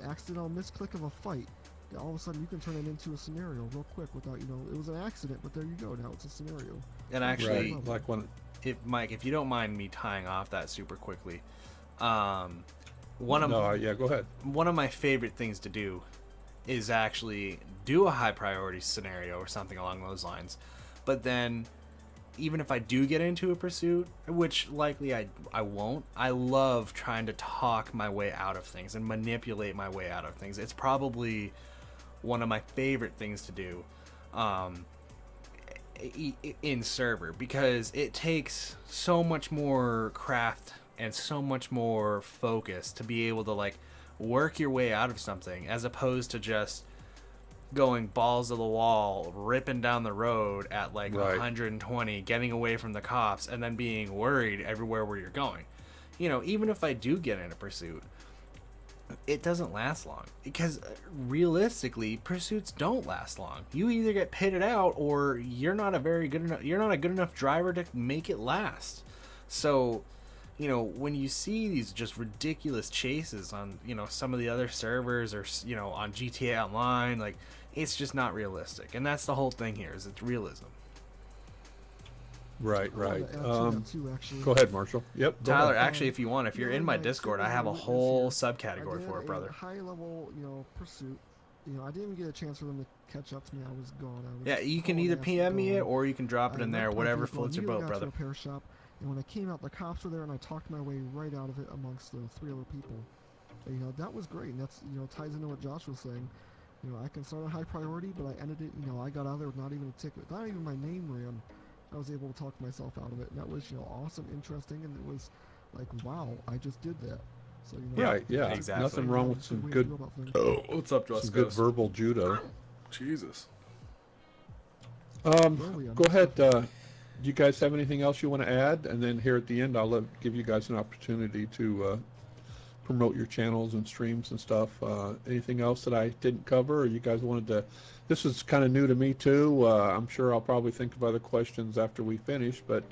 H: Accidental misclick of a fight. Yeah, all of a sudden you can turn it into a scenario real quick without it was an accident, but there you go. Now it's a scenario.
B: And actually,
A: Right, like when
B: Mike, if you don't mind me tying off that super quickly, yeah,
A: go ahead.
B: one of my favorite things to do is actually do a high priority scenario or something along those lines. But then, even if I do get into a pursuit, which likely I won't, I love trying to talk my way out of things and manipulate my way out of things. It's probably one of my favorite things to do in server, because it takes so much more craft and so much more focus to be able to like work your way out of something, as opposed to just going balls to the wall, ripping down the road at like
A: Right.
B: 120, getting away from the cops, and then being worried everywhere where you're going. Even if I do get in a pursuit, it doesn't last long, because realistically, pursuits don't last long. You either get pitted out, or you're not a good enough driver to make it last. So, when you see these just ridiculous chases on, some of the other servers, or, on GTA Online, like, it's just not realistic. And that's the whole thing here, is it's realism.
A: Right.
H: I wanted to add to that too, actually.
A: Go ahead, Marshall. Yep. Go
B: Tyler,
A: ahead.
B: actually, if you want, if you're in my Discord, I have a whole subcategory for it, brother.
H: High level, pursuit. I didn't even get a chance for them to catch up to me. I was gone.
B: Yeah, you can either PM me it, or you can drop it in there, whatever floats your boat, brother.
H: To a repair shop, and when I came out, the cops were there, and I talked my way right out of it amongst the 3 other people. And, that was great, and that's ties into what Josh was saying. I can start a high priority, but I ended it. I got out of there with not even a ticket, not even my name ran. I was able to talk myself out of it, and that was awesome, interesting, and it was like, wow, I just did that. So
A: Yeah,
B: exactly.
A: Nothing wrong with some good,
B: What's up, Josh?
A: some good verbal judo.
B: Jesus.
A: Go ahead. Do you guys have anything else you want to add? And then here at the end, I'll give you guys an opportunity to promote your channels and streams and stuff. Anything else that I didn't cover, or you guys wanted to? This is kind of new to me too. I'm sure I'll probably think of other questions after we finish. But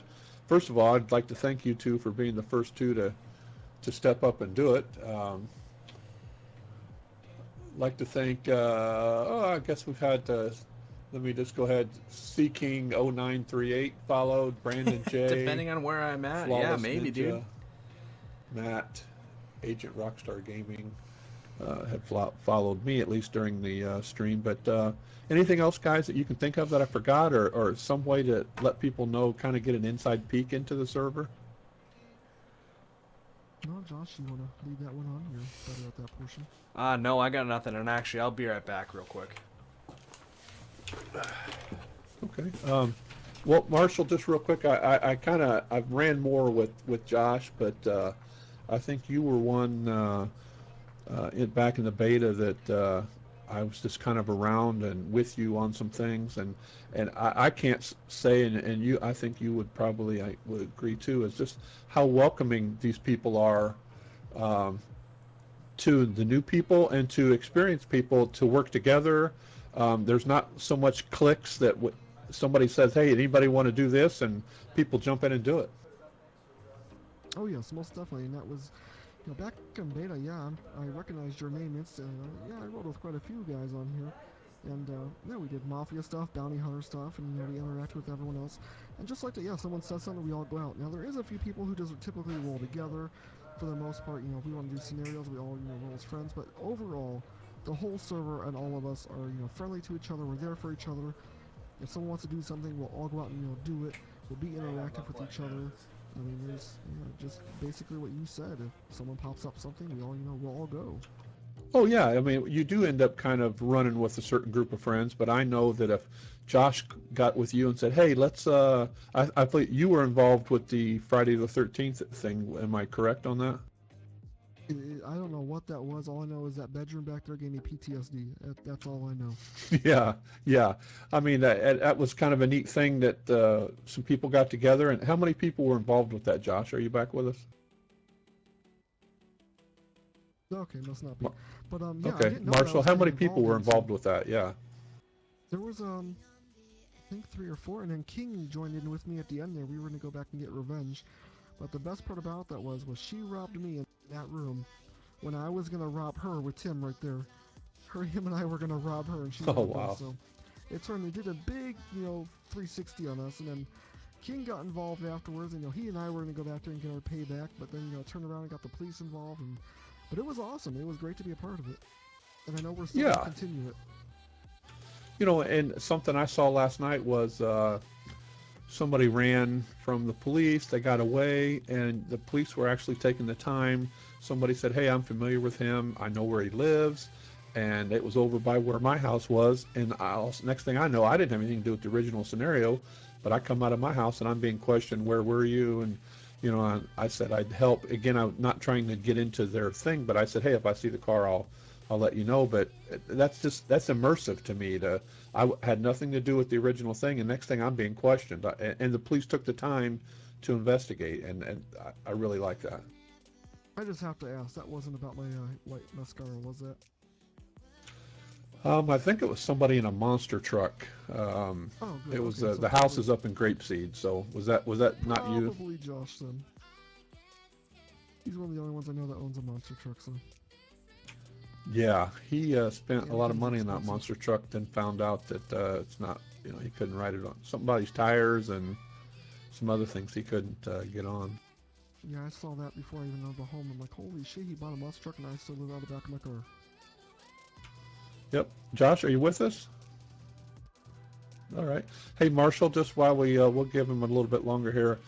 A: first of all, I'd like to thank you two for being the first two to step up and do it. Like to thank. I guess we've had. Let me just go ahead. Seeking 0938 followed. Brandon J.
B: Depending on where I'm at,
A: Flawless
B: yeah, maybe,
A: Ninja,
B: dude.
A: Matt, Agent Rockstar Gaming, had followed me, at least during the stream. But anything else, guys, that you can think of that I forgot, or some way to let people know, kind of get an inside peek into the server?
H: No, Josh, you want to leave that one on? You're better at that portion.
B: No, I got nothing, and actually, I'll be right back real quick.
A: Okay. Well, Marshall, just real quick, I ran more with Josh, but I think you were one back in the beta that I was just kind of around and with you on some things, and I can't say, and you, I think you would probably, I would agree too, is just how welcoming these people are to the new people and to experienced people to work together. There's not so much clicks that somebody says, hey, anybody want to do this, and people jump in and do it.
H: Oh yes, most definitely, and that was, back in beta, yeah, I recognized your name instantly. Yeah, I rode with quite a few guys on here, and yeah, we did Mafia stuff, Bounty Hunter stuff, and we interacted with everyone else, and just like that, yeah, someone says something, we all go out. Now there is a few people who just typically roll together. For the most part, if we want to do scenarios, we all, roll as friends, but overall, the whole server and all of us are, friendly to each other. We're there for each other. If someone wants to do something, we'll all go out and, do it. We'll be interactive with each other. I mean, there's, just basically what you said. If someone pops up something, we all, we'll all go.
A: Oh yeah, I mean, you do end up kind of running with a certain group of friends, but I know that if Josh got with you and said, hey, let's, I believe you were involved with the Friday the 13th thing. Am I correct on that?
H: I don't know what that was. All I know is that bedroom back there gave me PTSD. That's all I know.
A: Yeah. I mean, that was kind of a neat thing that some people got together. And how many people were involved with that, Josh? Are you back with us?
H: Okay, must not be. But yeah,
A: okay, Marshall, how many people were involved with that? Yeah.
H: There was think 3 or 4, and then King joined in with me at the end there. We were going to go back and get revenge. But the best part about that was she robbed me in that room when I was going to rob her with Tim right there. Him and I were going to rob her, and she was
A: wow.
H: So it turned, they did a big, 360 on us, and then King got involved afterwards, and he and I were going to go back there and get our payback, but then turned around and got the police involved, but it was awesome. It was great to be a part of it, and I know we're still going to continue it.
A: And something I saw last night was somebody ran from the police. They got away, and the police were actually taking the time. Somebody said, "Hey, I'm familiar with him. I know where he lives." And it was over by where my house was. And next thing I know, I didn't have anything to do with the original scenario, but I come out of my house and I'm being questioned, "Where were you?" And I said I'd help. Again, I'm not trying to get into their thing, but I said, "Hey, if I see the car, I'll let you know." But that's immersive to me. I had nothing to do with the original thing, and next thing I'm being questioned, and the police took the time to investigate, and I really like that.
H: I just have to ask, that wasn't about my white mascara, was it?
A: I think it was somebody in a monster truck.
H: Good.
A: It was
H: Okay, so
A: the house is up in Grapeseed. So was that not you?
H: Probably Josh then. He's one of the only ones I know that owns a monster truck. So.
A: Yeah, he spent a lot of money on that monster truck, then found out that it's not. He couldn't ride it on something about his tires and some other things he couldn't get on.
H: Yeah, I saw that before I even owned the home. I'm like, holy shit, he bought a monster truck and I still live out the back of my car.
A: Yep. Josh, are you with us? All right. Hey, Marshall, just while we'll give him a little bit longer here,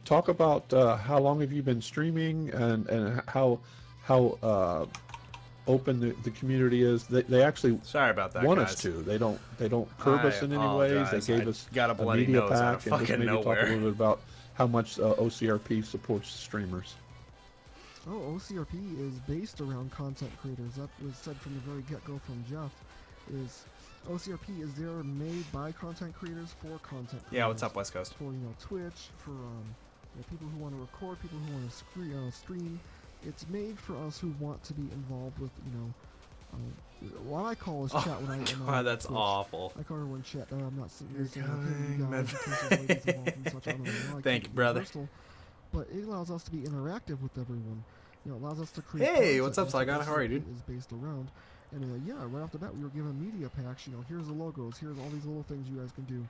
A: talk about how long have you been streaming and how open the community is. They actually
B: Sorry about that,
A: want
B: guys.
A: us to. They don't curb us in any ways. They gave us
B: got a bloody
A: media
B: nose out
A: pack,
B: of
A: and just
B: fucking
A: maybe talk a
B: nowhere.
A: little bit about how much OCRP supports streamers.
H: Oh, OCRP is based around content creators. That was said from the very get-go from Jeff. Is OCRP is there made by content creators for content creators.
B: Yeah, what's up, West Coast?
H: For Twitch, for people who want to record, people who want to stream. It's made for us who want to be involved with what I call is chat. When
B: God, that's
H: Twitch.
B: awful.
H: I call everyone chat. I'm not sitting there saying
B: Thank you, brother.
H: But it allows us to be interactive with everyone. It allows us to create.
B: Hey, what's up, Saigon? How are you, dude?
H: Is based around, and right off the bat, we were given media packs. Here's the logos. Here's all these little things you guys can do.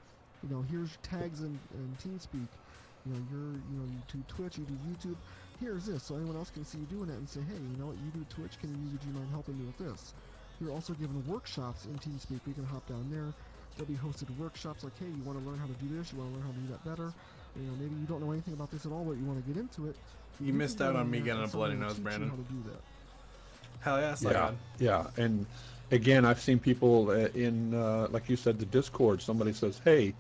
H: Here's tags in TeamSpeak. You do Twitch, you do YouTube. Here's this, so anyone else can see you doing it and say, hey, you know what, you do Twitch, would you mind helping me with this? You're also given workshops in TeamSpeak. We can hop down there. There'll be hosted workshops like, hey, you want to learn how to do this, you want to learn how to do that better. Maybe you don't know anything about this at all, but you want to get into it.
B: You missed out on me getting a bloody nose, Brandon.
H: How to do that.
B: Hell yeah, Saigon.
A: Yeah, and again, I've seen people in, like you said, the Discord. Somebody says, hey,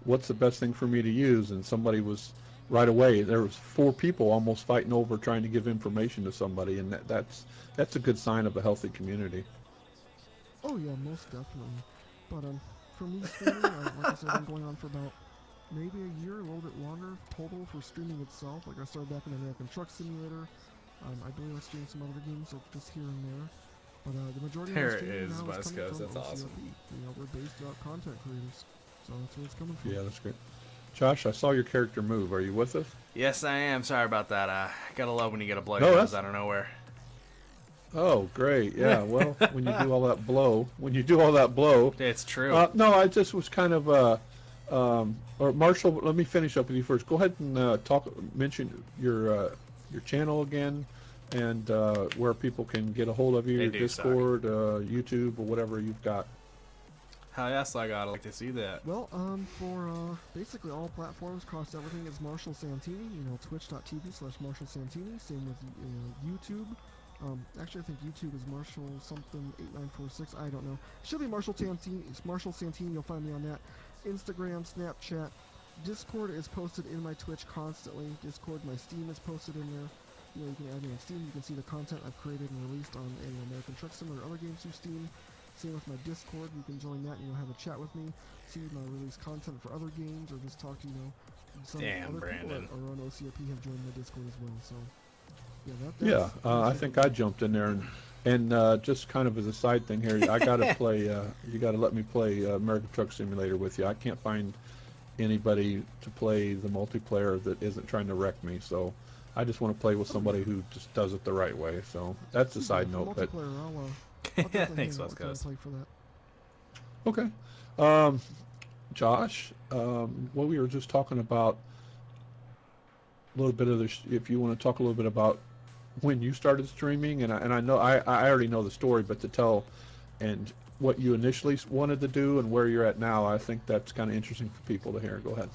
A: what's the best thing for me to use? And somebody was right away. There was 4 people almost fighting over trying to give information to somebody, and that's a good sign of a healthy community.
H: Oh yeah, most definitely. But for me streaming, like I said, I've been going on for about maybe a year, a little bit longer total for streaming itself. Like I started back in American Truck Simulator. I believe I streamed some other games, like just here and there. But the majority of my streaming now is coming from
B: That's
H: OCRP.
B: awesome.
H: We're based out content creators, so that's where it's coming from.
A: Yeah, that's great. Josh, I saw your character move. Are you with us?
B: Yes, I am. Sorry about that. Gotta love when you get a bloody nose out of nowhere.
A: Oh, great. Yeah, well, when you do all that blow.
B: It's true.
A: No, I just was kind of, or Marshall, let me finish up with you first. Go ahead and mention your channel again and where people can get a hold of you, your Discord, YouTube, or whatever you've got.
B: Hell yes, I'd like to see that.
H: Well, for basically all platforms, across everything is Marshall Santini. Twitch.tv/Marshall Santini. Same with YouTube. Actually, I think YouTube is Marshall something 8946. I don't know. It should be Marshall Santini. It's Marshall Santini. You'll find me on that. Instagram, Snapchat, Discord is posted in my Twitch constantly. Discord, my Steam is posted in there. You can add me on Steam. You can see the content I've created and released on American Truck Sim or other games through Steam. Same with my Discord. You can join that and you'll have a chat with me, see my released content for other games, or just talk to some other
B: Brandon.
H: people that are on OCRP have joined my Discord as well. So.
A: I think I jumped in there, and And just kind of as a side thing here, I gotta play. You gotta let me play American Truck Simulator with you. I can't find anybody to play the multiplayer that isn't trying to wreck me. So I just want to play with somebody who just does it the right way. So that's a side note. But
H: Multiplayer, I'll definitely
B: Thanks,
H: hang out
B: West
H: with you and
B: Coast.
H: play for that.
A: okay, Josh, what we were just talking about a little bit of this. If you want to talk a little bit about when you started streaming, and I know I already know the story, but to tell and what you initially wanted to do and where you're at now, I think that's kind of interesting for people to hear. Go ahead.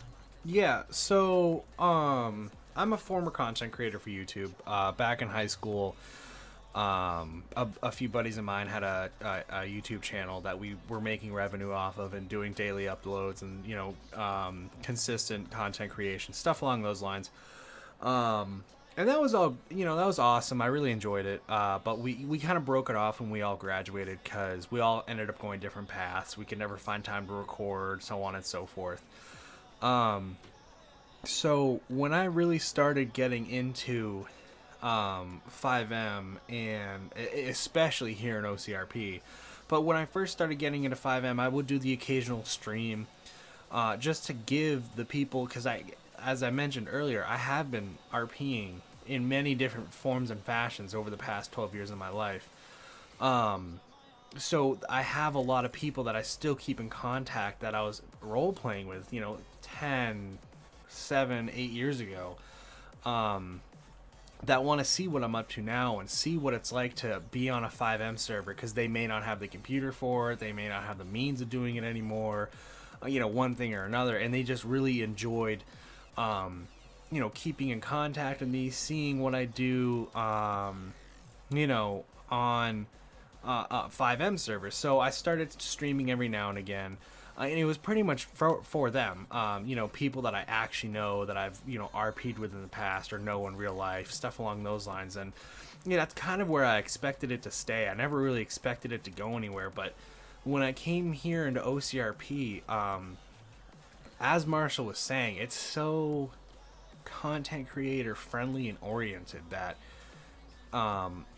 B: Yeah, so I'm a former content creator for YouTube. Back in high school, a few buddies of mine had a YouTube channel that we were making revenue off of and doing daily uploads and consistent content creation, stuff along those lines. And that was all, that was awesome. I really enjoyed it. But we kind of broke it off when we all graduated because we all ended up going different paths. We could never find time to record, so on and so forth. So when I really started getting into 5M, and especially here in OCRP, but when I first started getting into 5M, I would do the occasional stream just to give the people, because as I mentioned earlier, I have been RPing in many different forms and fashions over the past 12 years of my life. So I have a lot of people that I still keep in contact that I was role playing with, 10, 7, 8 years ago, that want to see what I'm up to now and see what it's like to be on a 5M server, because they may not have the computer for it, they may not have the means of doing it anymore, one thing or another, and they just really enjoyed keeping in contact with me, seeing what I do, on 5M servers. So I started streaming every now and again, and it was pretty much for them, people that I actually know, that I've, RP'd with in the past or know in real life, stuff along those lines. And that's kind of where I expected it to stay. I never really expected it to go anywhere, but when I came here into OCRP, as Marshall was saying, it's so content creator friendly and oriented that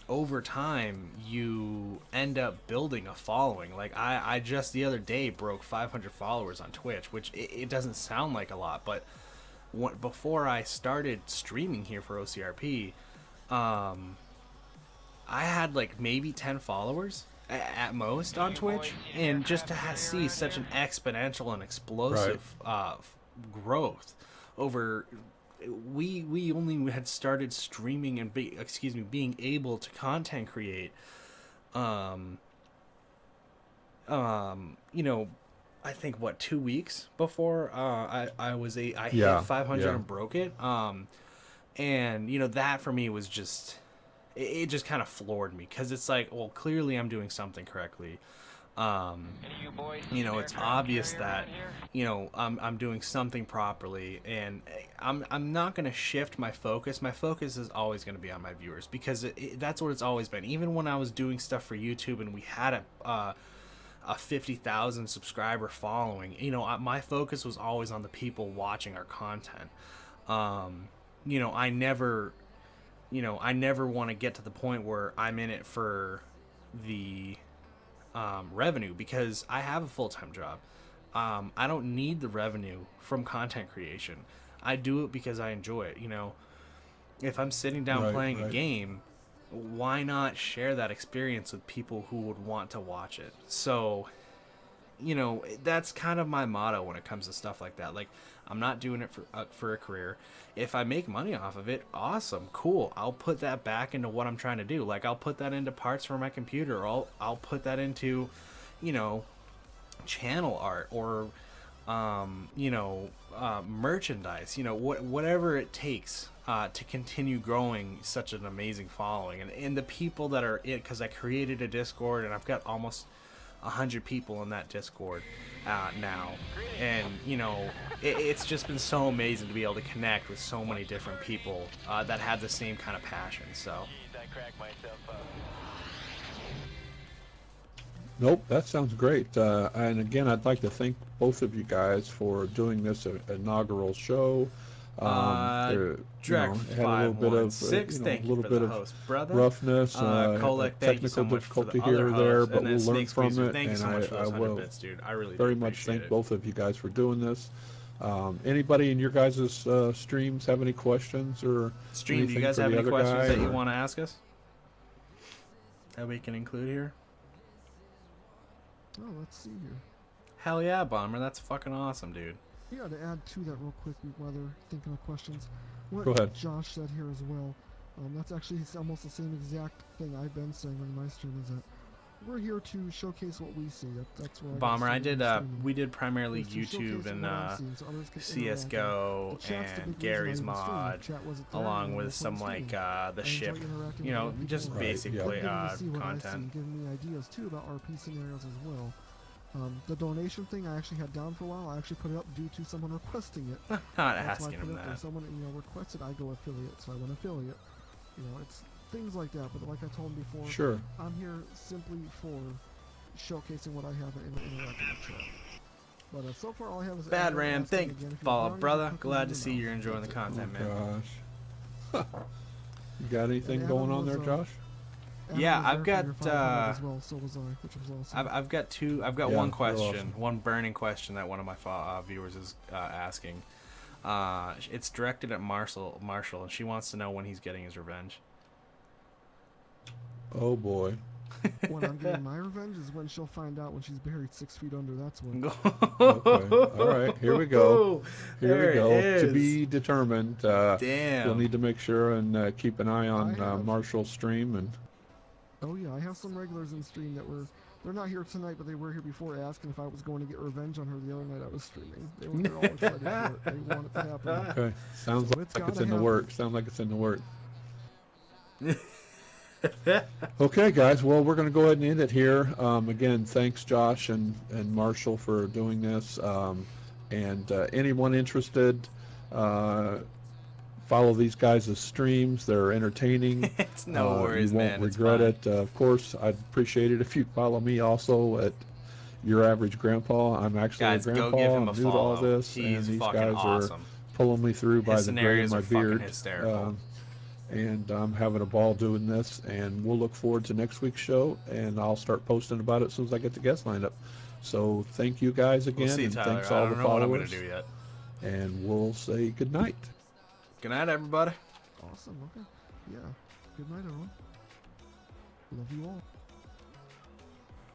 B: over time you end up building a following. Like I just the other day broke 500 followers on Twitch, which it doesn't sound like a lot, but before I started streaming here for OCRP, I had like maybe 10 followers at most on Twitch, and just to see such an exponential and explosive growth over, we only had started streaming and being able to content create I think 2 weeks before I hit 500 and broke it, and that for me was just, it just kind of floored me, because it's like, well, clearly I'm doing something correctly. It's obvious that I'm doing something properly, and I'm not going to shift my focus. My focus is always going to be on my viewers, because that's what it's always been. Even when I was doing stuff for YouTube and we had a 50,000 subscriber following, my focus was always on the people watching our content. I never want to get to the point where I'm in it for the revenue, because I have a full-time job. I don't need the revenue from content creation. I do it because I enjoy it. If I'm sitting down playing a game, why not share that experience with people who would want to watch it? So, that's kind of my motto when it comes to stuff like that. Like, I'm not doing it for a career. If I make money off of it, awesome, cool. I'll put that back into what I'm trying to do. Like, I'll put that into parts for my computer, or I'll put that into, channel art, or, merchandise. Whatever it takes to continue growing such an amazing following. And the people that are in, because I created a Discord, and I've got almost 100 people in that Discord now, and it's just been so amazing to be able to connect with so many different people that have the same kind of passion. So
A: Nope, that sounds great. And again, I'd like to thank both of you guys for doing this inaugural show.
B: Direct
A: had a little bit of
B: 516. Thank
A: a
B: you
A: little
B: for
A: bit
B: the
A: of
B: host, brother.
A: roughness,
B: Kolek, thank you
A: technical
B: so much for the
A: difficulty
B: other
A: here or there,
B: host.
A: but
B: And then
A: we'll learn
B: Snake
A: from
B: Squeezer,
A: it.
B: thank you
A: And
B: so much for those
A: I
B: 100
A: will
B: bits, dude. I really
A: very
B: do
A: much
B: appreciate
A: thank
B: it.
A: both of you guys for doing this. Anybody in your guys' streams have any questions or
B: Stream, do you
A: anything
B: guys
A: for
B: have
A: the
B: any
A: other
B: questions
A: guy,
B: that you
A: or-
B: want to ask us that we can include here?
H: Oh, let's see here.
B: Hell yeah, Bomber. That's fucking awesome, dude.
H: Yeah, to add to that real quick while they're thinking of questions, what
A: Go ahead.
H: Josh said here as well, that's actually almost the same exact thing I've been saying on my stream, is that we're here to showcase what we see. That's where
B: Bomber,
H: I did
B: we did primarily
H: is to
B: YouTube
H: showcase
B: and
H: what I'm seeing so others can interact.
B: CSGO
H: The chat's the
B: and
H: big reason I
B: Gary's
H: even stream.
B: mod,
H: Chat wasn't there,
B: along
H: and
B: with
H: that's why
B: some
H: I'm
B: like
H: streaming.
B: the
H: I enjoy
B: ship,
H: interacting
B: you
H: with
B: know,
H: other people
B: just
H: and
A: Right, yeah.
B: basically
H: getting to see what I see
B: content.
H: and giving me ideas too about RP scenarios as well. The donation thing I actually had down for a while. I actually put it up due to someone requesting it.
B: Not
H: That's why I
B: asking
H: put
B: him
H: it up there.
B: that.
H: Someone requested I go affiliate, so I went affiliate. It's things like that. But like I told him before,
A: Sure.
H: I'm here simply for showcasing what I have in interacting with chat. But so far all I have is
B: Bad
H: everyone
B: Ram,
H: asking
B: thank
H: again, if you're
B: follow,
H: brownies,
B: brother.
H: cookies,
B: Glad
H: and
B: to see
H: milk.
B: you're enjoying the
H: That's it.
B: content, man.
A: Gosh. You got anything
H: And
A: going
H: Adam
A: on there,
H: was,
A: Josh?
H: Adam
B: Yeah,
H: was
B: I've
H: there for your
B: got,
H: 500 as well, so was I, which was awesome.
B: I've got two. I've got
A: Yeah,
B: one
A: real
B: question,
A: awesome.
B: one burning question that one of my viewers is asking. It's directed at Marshall, and she wants to know when he's getting his revenge.
A: Oh boy.
H: When I'm getting my revenge is when she'll find out when she's buried 6 feet under. That's when.
A: Okay. All right. Here we go. Here
B: There
A: we go.
B: it
A: To
B: is.
A: be determined.
B: Damn.
A: We'll need to make sure and keep an eye on
H: I have-
A: Marshall's stream and.
H: Oh yeah, I have some regulars in stream that they're not here tonight, but they were here before asking if I was going to get revenge on her the other night I was streaming. They're all excited for it. They want it to happen.
A: Okay. Sounds
H: So
A: like
H: it's
A: it's
H: gotta
A: in the
H: happen.
A: works. Sounds like it's in the works. Okay, guys. Well, we're going to go ahead and end it here. Again, thanks, Josh and Marshall, for doing this. And anyone interested, follow these guys' streams. They're entertaining.
B: It's no worries,
A: you won't
B: man. It's
A: regret
B: fine.
A: it. Of course, I'd appreciate it if you follow me also at Your Average Grandpa. I'm actually
B: Guys,
A: a
B: go
A: grandpa.
B: give him
A: I'm
B: a
A: new to all
B: follow.
A: this, and
B: He's
A: these
B: fucking
A: guys
B: awesome.
A: are pulling me through by
B: His
A: the gray of
B: scenarios
A: my
B: are fucking
A: beard.
B: hysterical.
A: And I'm having a ball doing this, and we'll look forward to next week's show, and I'll start posting about it as soon as I get the guest lined up. So thank you guys again,
B: We'll see,
A: and
B: Tyler.
A: thanks
B: I
A: all
B: don't
A: the
B: know what I'm gonna
A: followers,
B: do yet.
A: and we'll say good night.
B: Good night, everybody.
H: Awesome. Okay. Yeah. Good night, everyone. Love you all.